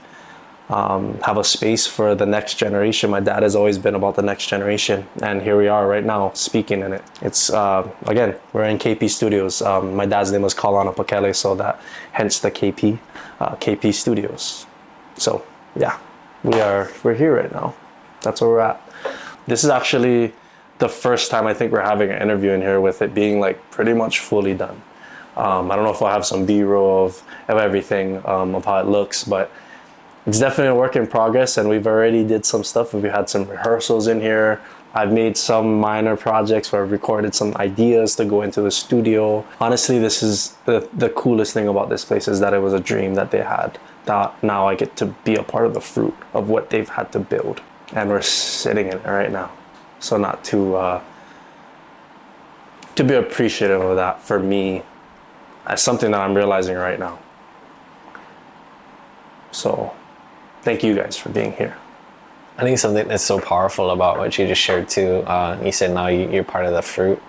have a space for the next generation. My dad has always been about the next generation, and here we are right now speaking in it. It's again, we're in KP Studios. My dad's name was Kaulana Pakele, so that hence the KP Studios. So yeah, we're here right now. That's where we're at. This is actually the first time I think we're having an interview in here with it being like pretty much fully done. I don't know if I'll have some B-roll of everything, of how it looks, but it's definitely a work in progress, and we've already did some stuff. We had some rehearsals in here. I've made some minor projects where I've recorded some ideas to go into the studio. Honestly, this is the coolest thing about this place, is that it was a dream that they had, that now I get to be a part of the fruit of what they've had to build. And we're sitting in it right now. So not to be appreciative of that for me, as something that I'm realizing right now. So thank you guys for being here. I think something that's so powerful about what you just shared too, you said now you're part of the fruit.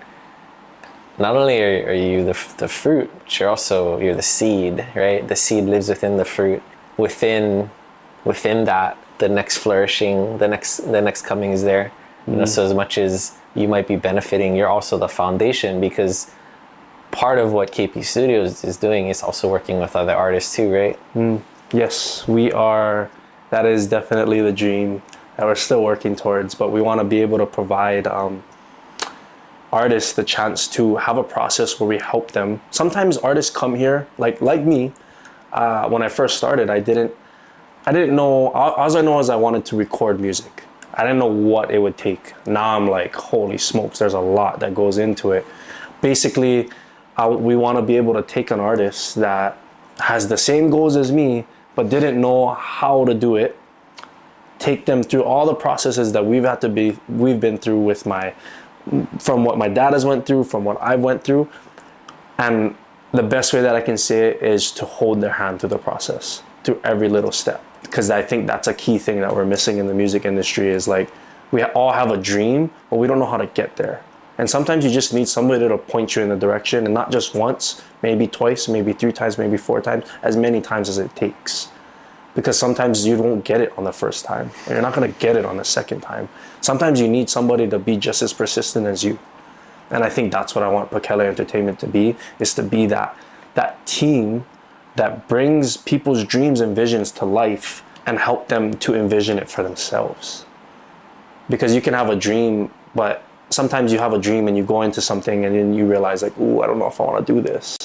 Not only are you the fruit, but you're the seed, right? The seed lives within the fruit. Within that, the next flourishing, the next coming is there. You know, so as much as you might be benefiting, you're also the foundation, because part of what KP Studios is doing is also working with other artists too, right? Yes, we are. That is definitely the dream that we're still working towards, but we want to be able to provide artists the chance to have a process where we help them. Sometimes artists come here, like me, when I first started, I didn't know, all I know is I wanted to record music. I didn't know what it would take. Now I'm like, holy smokes, there's a lot that goes into it. Basically, we want to be able to take an artist that has the same goals as me, but didn't know how to do it, take them through all the processes that we've been through from what my dad has went through, from what I've went through. And the best way that I can say it is to hold their hand through the process, through every little step. Because I think that's a key thing that we're missing in the music industry, is like, we all have a dream, but we don't know how to get there. And sometimes you just need somebody to point you in the direction, and not just once, maybe twice, maybe 3 times, maybe 4 times, as many times as it takes. Because sometimes you don't get it on the first time, and you're not gonna get it on the second time. Sometimes you need somebody to be just as persistent as you. And I think that's what I want Pakele Entertainment to be, is to be that team that brings people's dreams and visions to life and help them to envision it for themselves. Because you can have a dream, but sometimes you have a dream and you go into something and then you realize like, ooh, I don't know if I want to do this.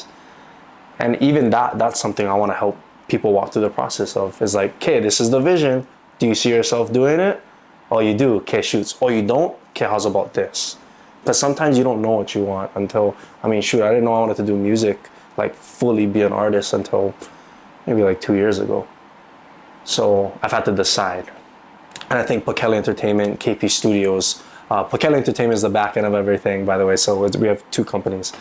And even that's something I want to help people walk through the process of, is like, okay, this is the vision. Do you see yourself doing it? Oh, you do. Okay, shoots. Oh, you don't? Okay, how's about this? Because sometimes you don't know what you want until, I didn't know I wanted to do music, like fully be an artist until maybe like 2 years ago. So I've had to decide. And I think Pakele Entertainment, KP Studios, Pakele Entertainment is the back end of everything, by the way. So we have 2 companies.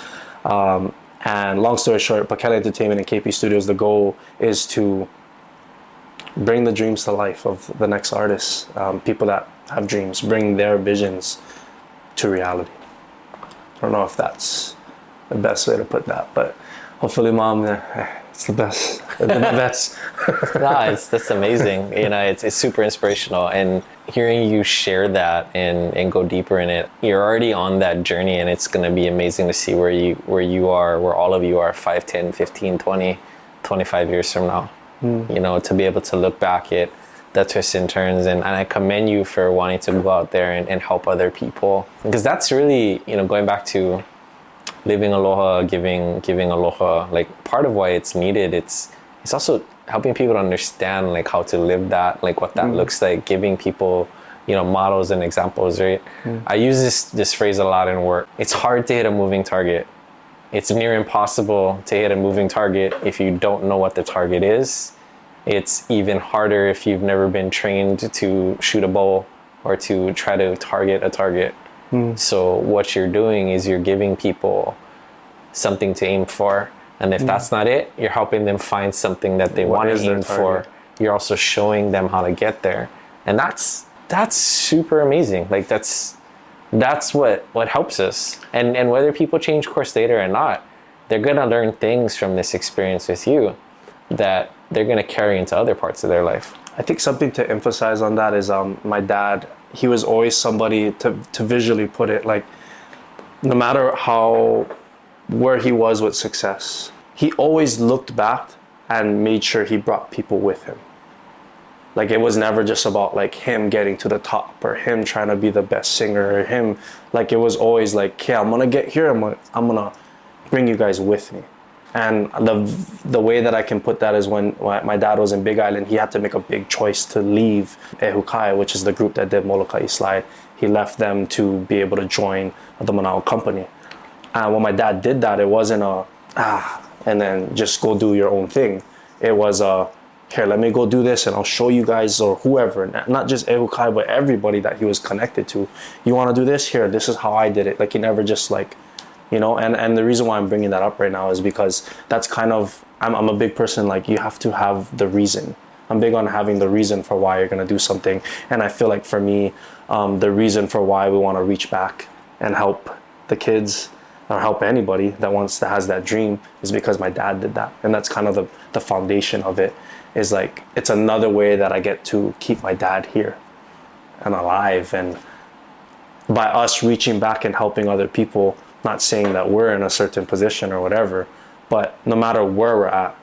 And long story short, Pakele Entertainment and KP Studios, the goal is to bring the dreams to life of the next artists, people that have dreams, bring their visions to reality. I don't know if that's the best way to put that, but hopefully, Mom, it's the best. The best. No, that's amazing. You know, it's super inspirational, and hearing you share that and go deeper in it, you're already on that journey, and it's going to be amazing to see where you are, where all of you are 5, 10, 15, 20, 25 years from now. You know, to be able to look back at the twists and turns, and I commend you for wanting to go out there and help other people, because that's really, you know, going back to living aloha, giving aloha, like part of why it's needed, it's also helping people to understand like how to live that, like what that looks like, giving people, you know, models and examples, right? I use this phrase a lot in work. It's hard to hit a moving target. It's near impossible to hit a moving target if you don't know what the target is. It's even harder if you've never been trained to shoot a bow or to try to target a target. So what you're doing is you're giving people something to aim for. And if that's not it, you're helping them find something that they want to aim for. You're also showing them how to get there. And that's super amazing. Like that's what helps us. And whether people change course later or not, they're going to learn things from this experience with you that they're going to carry into other parts of their life. I think something to emphasize on that is my dad, he was always somebody to visually put it, like no matter where he was with success, he always looked back and made sure he brought people with him. Like it was never just about like him getting to the top or him trying to be the best singer or him, like it was always like, okay, I'm gonna get here, I'm gonna bring you guys with me. And the way that I can put that is when my dad was in Big Island, he had to make a big choice to leave Ehukai, which is the group that did Molokai Slide. He left them to be able to join the Manao company. And when my dad did that, it wasn't and then just go do your own thing. It was here, let me go do this and I'll show you guys, or whoever, not just Ehukai, but everybody that he was connected to. You want to do this? Here, this is how I did it. Like he never just like, you know, and the reason why I'm bringing that up right now is because that's kind of, I'm a big person, like you have to have the reason. I'm big on having the reason for why you're going to do something. And I feel like for me, the reason for why we want to reach back and help the kids or help anybody that has that dream is because my dad did that. And that's kind of the foundation of it, is like, it's another way that I get to keep my dad here and alive. And by us reaching back and helping other people, not saying that we're in a certain position or whatever, but no matter where we're at,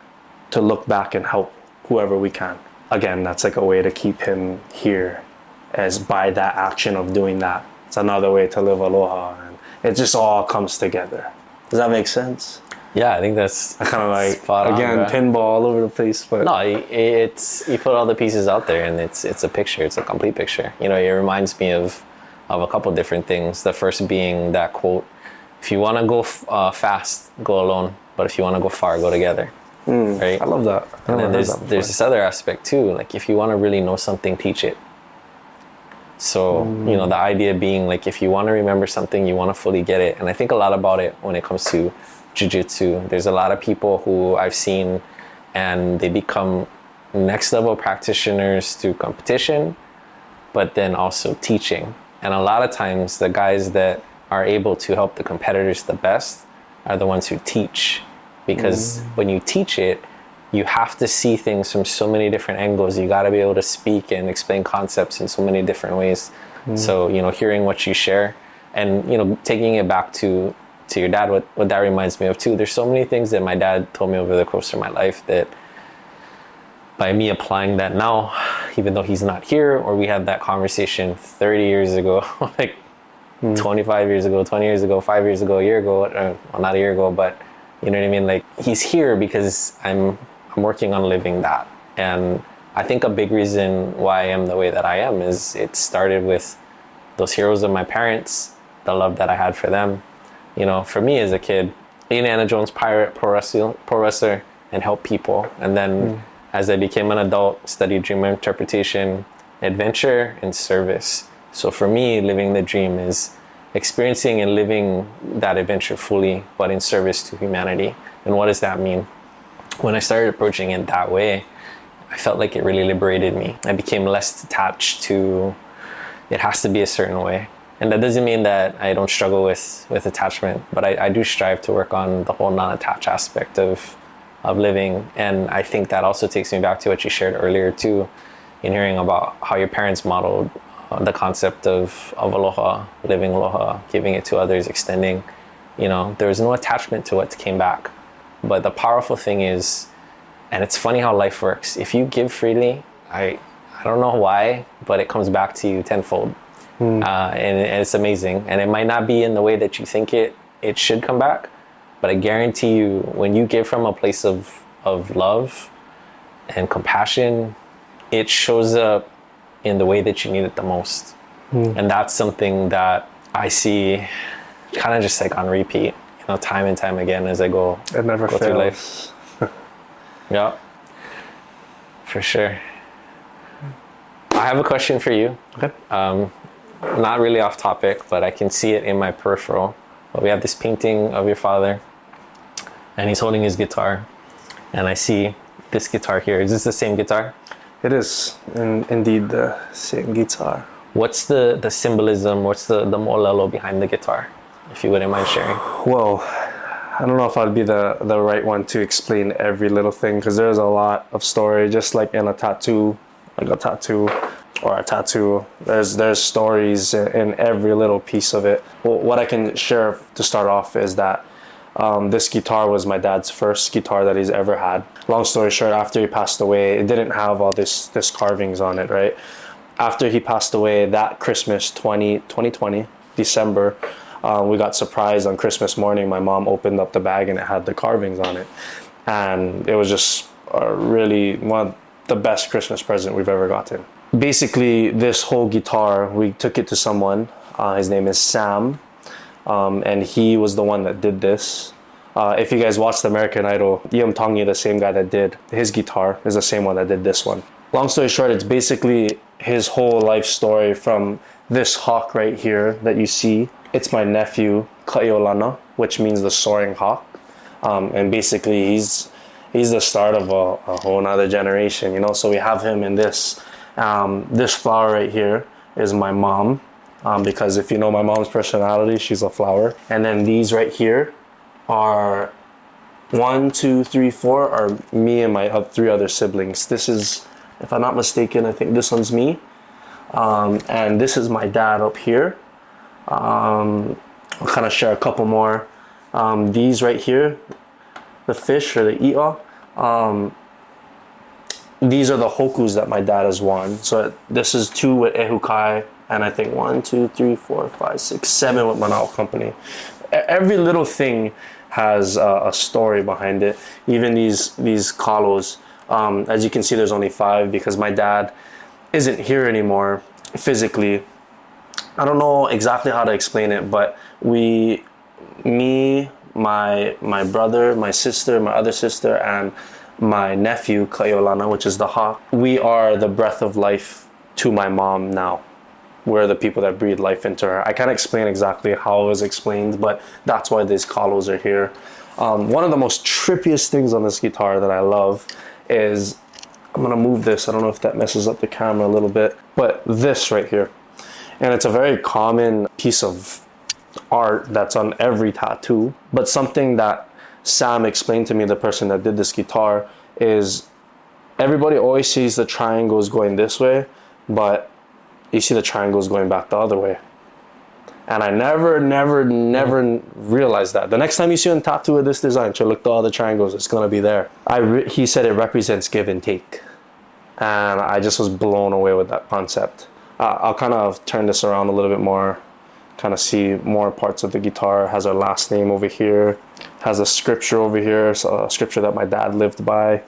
to look back and help whoever we can. Again, that's like a way to keep him here, as by that action of doing that. It's another way to live aloha, and it just all comes together. Does that make sense? Yeah, I think that's kind of like, spot on, again, pinball all over the place. But no, it's you put all the pieces out there, and it's a picture. It's a complete picture. You know, it reminds me of a couple different things. The first being that quote: "If you want to go fast, go alone. But if you want to go far, go together." Right? I love that. And then there's this other aspect too. Like if you want to really know something, teach it. So, you know, the idea being like, if you want to remember something, you want to fully get it. And I think a lot about it when it comes to jiu-jitsu. There's a lot of people who I've seen and they become next level practitioners through competition, but then also teaching. And a lot of times the guys that are able to help the competitors the best are the ones who teach. Because when you teach it, you have to see things from so many different angles. You got to be able to speak and explain concepts in so many different ways. So, you know, hearing what you share, And taking it back to your dad, what that reminds me of too, there's so many things that my dad told me over the course of my life that by me applying that now, even though he's not here, or we had that conversation 30 years ago, like 25 years ago, 20 years ago, 5 years ago, a year ago, well, not a year ago, but you know what I mean? Like, he's here because I'm working on living that. And I think a big reason why I am the way that I am is it started with those heroes of my parents, the love that I had for them. For me as a kid, Indiana Jones pirate, pro wrestler, and help people. And then as I became an adult, studied dream interpretation, adventure, and service. So for me, living the dream is experiencing and living that adventure fully, but in service to humanity. And what does that mean? When I started approaching it that way, I felt like it really liberated me. I became less attached to it has to be a certain way. And that doesn't mean that I don't struggle with attachment, but I do strive to work on the whole non-attached aspect of living. And I think that also takes me back to what you shared earlier too, in hearing about how your parents modeled the concept of aloha, living aloha, giving it to others, extending. There was no attachment to what came back. But the powerful thing is, and it's funny how life works, if you give freely, I don't know why, but it comes back to you tenfold. And it's amazing. And it might not be in the way that you think it should come back, but I guarantee you, when you give from a place of love and compassion, it shows up in the way that you need it the most. And that's something that I see kind of just like on repeat, time and time again as I go through life. Yeah, for sure. I have a question for you. Okay. Not really off topic, but I can see it in my peripheral. But we have this painting of your father, and he's holding his guitar, and I see this guitar here. Is this the same guitar? It is indeed the same guitar. What's the symbolism? What's the mo'olelo behind the guitar, if you wouldn't mind sharing? Well, I don't know if I'd be the right one to explain every little thing, because there's a lot of story, just like in a tattoo, there's stories in every little piece of it. Well, what I can share to start off is that this guitar was my dad's first guitar that he's ever had. Long story short, after he passed away, it didn't have all this carvings on it, right? After he passed away, that Christmas 2020, December, we got surprised on Christmas morning. My mom opened up the bag and it had the carvings on it. And it was just really one of the best Christmas present we've ever gotten. Basically, this whole guitar, we took it to someone. His name is Sam. And he was the one that did this. If you guys watched American Idol, Iam Tongi, the same guy that did his guitar, is the same one that did this one. Long story short, it's basically his whole life story from this hawk right here that you see. It's my nephew, Kaulana, which means the soaring hawk. And basically he's the start of a whole nother generation, So we have him in this. This flower right here is my mom. Because if you know my mom's personality, she's a flower. And then these right here are 1, 2, 3, 4 are me and my 3 other siblings. This is, if I'm not mistaken, I think this one's me. And this is my dad up here. I'll kind of share a couple more. These right here, the fish or the i'a, these are the hokus that my dad has won. So this is 2 with Ehukai, and I think 1, 2, 3, 4, 5, 6, 7 with Manao Company. Every little thing has a story behind it. Even these kalos, as you can see, there's only 5 because my dad isn't here anymore physically. I don't know exactly how to explain it, but me, my brother, my sister, my other sister, and my nephew, Kaulana, which is the hawk, we are the breath of life to my mom now. We're the people that breathe life into her. I can't explain exactly how it was explained, but that's why these kalos are here. One of the most trippiest things on this guitar that I love is, I'm gonna move this, I don't know if that messes up the camera a little bit, but this right here. And it's a very common piece of art that's on every tattoo, but something that Sam explained to me, the person that did this guitar, is everybody always sees the triangles going this way, but you see the triangles going back the other way. And I never realized that. The next time you see a tattoo of this design, so look at all the triangles, it's gonna be there. He said it represents give and take. And I just was blown away with that concept. I'll kind of turn this around a little bit more, kind of see more parts of the guitar. Has our last name over here, has a scripture over here, so a scripture that my dad lived by,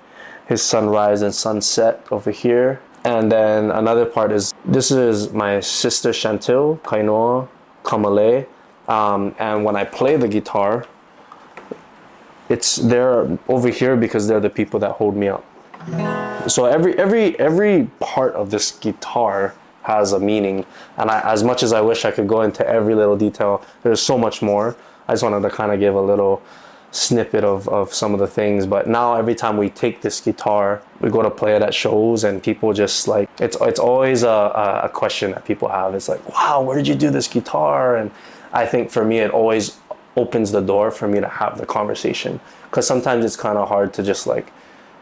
his sunrise and sunset over here. And then another part is, this is my sister Chantil, Kainoa, Kamale. And when I play the guitar, they're over here because they're the people that hold me up. So every part of this guitar has a meaning, and as much as I wish I could go into every little detail, there's so much more. I just wanted to kind of give a little snippet of some of the things. But now every time we take this guitar, we go to play it at shows, and people just like, it's always a question that people have. It's like, wow, where did you do this guitar? And I think for me, it always opens the door for me to have the conversation, because sometimes it's kind of hard to just like,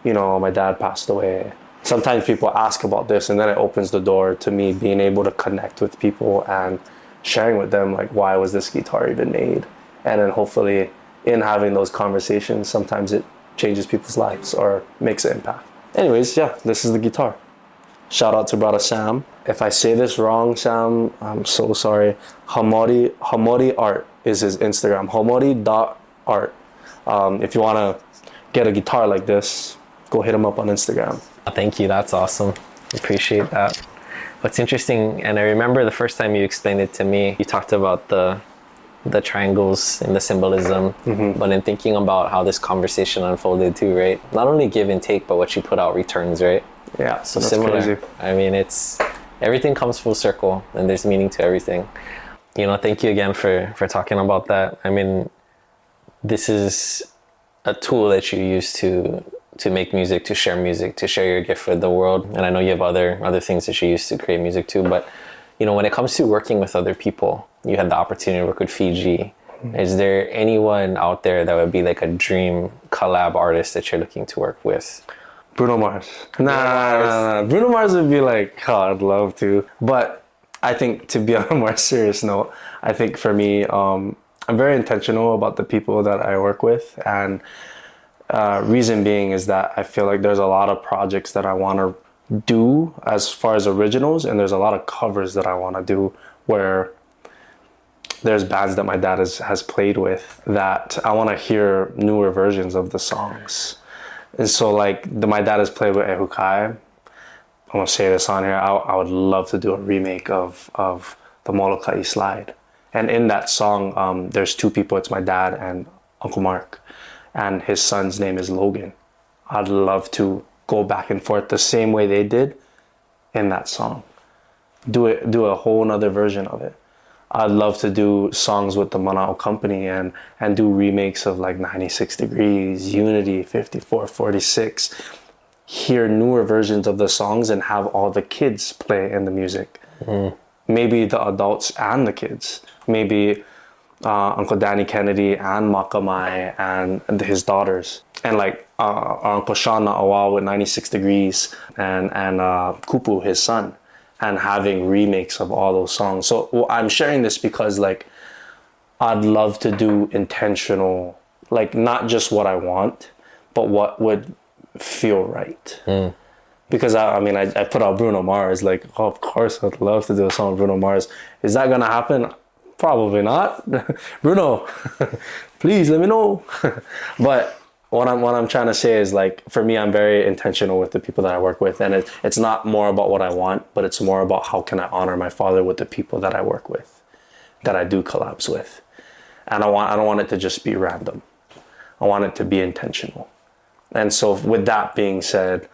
you know, my dad passed away. Sometimes people ask about this, and then it opens the door to me being able to connect with people and sharing with them, like, why was this guitar even made? And then hopefully in having those conversations, sometimes it changes people's lives or makes an impact. Anyways, yeah, this is the guitar. Shout out to brother Sam. If I say this wrong, Sam, I'm so sorry. Hamori Art is his Instagram, hamori.art. If you want to get a guitar like this, go hit him up on Instagram. Thank you, that's awesome. Appreciate that. What's interesting, and I remember the first time you explained it to me, you talked about the triangles and the symbolism, but in thinking about how this conversation unfolded too, right? Not only give and take, but what you put out returns, right? Yeah, so that's similar. crazy. I mean, everything comes full circle, and there's meaning to everything. You know, thank you again for talking about that. I mean, this is a tool that you use to make music, to share your gift with the world. And I know you have other things that you use to create music too, but you know, when it comes to working with other people, you had the opportunity to work with Fiji. Is there anyone out there that would be like a dream collab artist that you're looking to work with? Bruno Mars. Nah. Bruno Mars would be like, oh, I'd love to. But I think, to be on a more serious note, I think for me, I'm very intentional about the people that I work with. And reason being is that I feel like there's a lot of projects that I want to do as far as originals, and there's a lot of covers that I want to do where there's bands that my dad has played with that I want to hear newer versions of the songs. And so like my dad has played with Ehukai. I'm going to say this on here. I would love to do a remake of the Molokai Slide. And in that song, there's two people. It's my dad and Uncle Mark. And his son's name is Logan. I'd love to go back and forth the same way they did in that song. Do a whole nother version of it. I'd love to do songs with the Manao Company and do remakes of like 96 Degrees, Unity, 5446. Hear newer versions of the songs and have all the kids play in the music. Maybe the adults and the kids. Maybe Uncle Danny Kennedy and Makamai and his daughters. And like Uncle Sean Na'awal with 96 Degrees and Kupu, his son. And having remakes of all those songs. So I'm sharing this because like I'd love to do intentional, like not just what I want, but what would feel right. Because I put out Bruno Mars, like, oh, of course I'd love to do a song with Bruno Mars. Is that gonna happen? Probably not. Bruno, please let me know. But what I'm trying to say is, like, for me, I'm very intentional with the people that I work with, and it's not more about what I want, but it's more about how can I honor my father with the people that I work with, that I do collabs with. And I don't want it to just be random. I want it to be intentional. And so with that being said,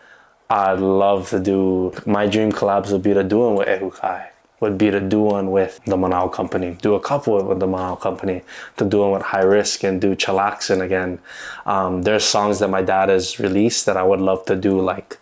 I'd love to do, my dream collabs would be to do one with Ehukai, would be to do one with the Manao Company, do a couple with the Manao Company, to do one with High Risk and do Chillaxin again. There's songs that my dad has released that I would love to do like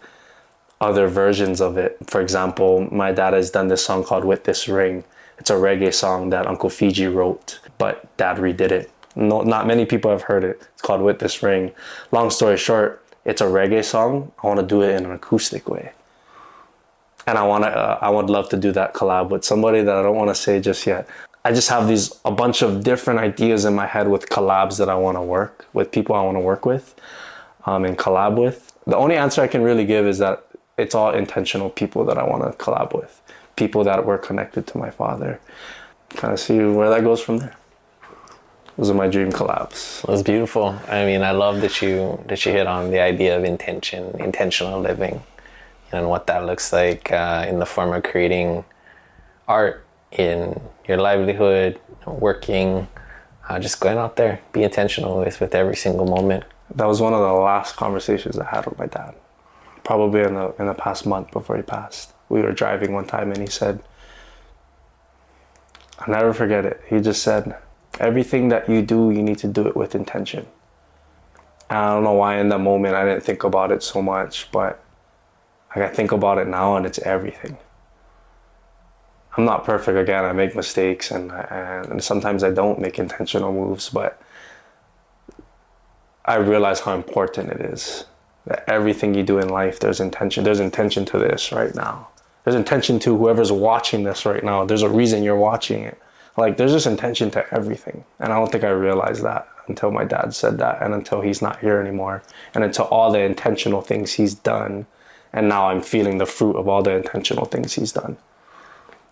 other versions of it. For example, my dad has done this song called With This Ring. It's a reggae song that Uncle Fiji wrote, but dad redid it. No, not many people have heard it. It's called With This Ring. Long story short, it's a reggae song. I want to do it in an acoustic way. And I would love to do that collab with somebody that I don't want to say just yet. I just have a bunch of different ideas in my head with collabs that I want to work with, people I want to work with, and collab with. The only answer I can really give is that it's all intentional people that I want to collab with, people that were connected to my father. Kind of see where that goes from there. Those are my dream collabs. It was beautiful. I mean, I love that you hit on the idea of intentional living, and what that looks like in the form of creating art in your livelihood, working, just going out there, be intentional with every single moment. That was one of the last conversations I had with my dad, probably in the past month before he passed. We were driving one time and he said, I'll never forget it. He just said, everything that you do, you need to do it with intention. And I don't know why in that moment I didn't think about it so much, but I think about it now and it's everything. I'm not perfect, again, I make mistakes and sometimes I don't make intentional moves, but I realize how important it is. That everything you do in life, there's intention. There's intention to this right now. There's intention to whoever's watching this right now. There's a reason you're watching it. Like, there's just intention to everything. And I don't think I realized that until my dad said that, and until he's not here anymore, and until all the intentional things he's done. And now I'm feeling the fruit of all the intentional things he's done.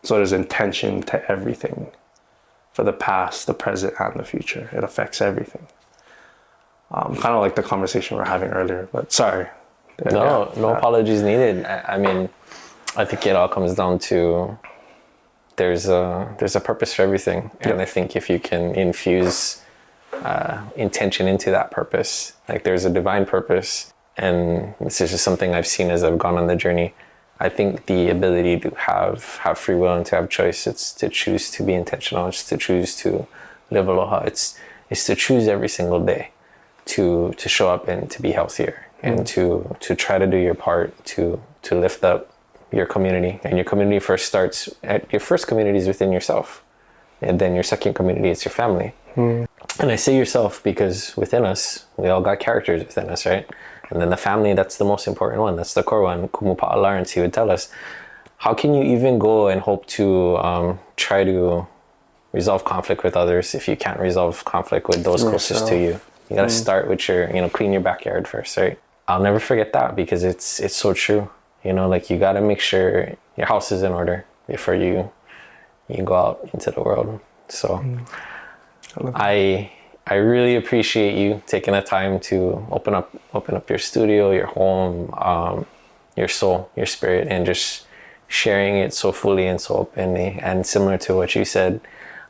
So there's intention to everything, for the past, the present, and the future. It affects everything. Kind of like the conversation we were having earlier, but sorry. No apologies needed. I mean, I think it all comes down to there's a purpose for everything, and I think if you can infuse intention into that purpose, like there's a divine purpose, and this is just something I've seen as I've gone on the journey. I think the ability to have free will and to have choice, it's to choose to be intentional, it's to choose to live aloha, it's to choose every single day to show up and to be healthier, and to try to do your part to lift up your community. And your community first starts at your first community is within yourself, and then your second community is your family. And I say yourself because within us, we all got characters within us, right? And then the family, that's the most important one. That's the core one. Kumupa'a Lawrence, he would tell us, how can you even go and hope to try to resolve conflict with others if you can't resolve conflict with those closest to you? You gotta start with clean your backyard first, right? I'll never forget that, because it's so true. Like, you gotta make sure your house is in order before you go out into the world. So I really appreciate you taking the time to open up your studio, your home, your soul, your spirit, and just sharing it so fully and so openly. And similar to what you said,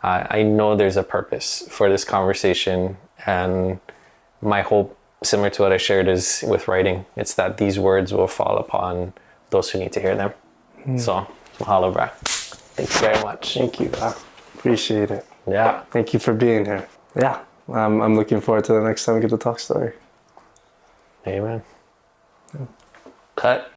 I know there's a purpose for this conversation, and my hope, similar to what I shared, is with writing. It's that these words will fall upon those who need to hear them. So, mahalo, bro. Thank you very much. Thank you. I appreciate it. Yeah. Thank you for being here. Yeah. I'm looking forward to the next time we get to talk story. Amen. Cut.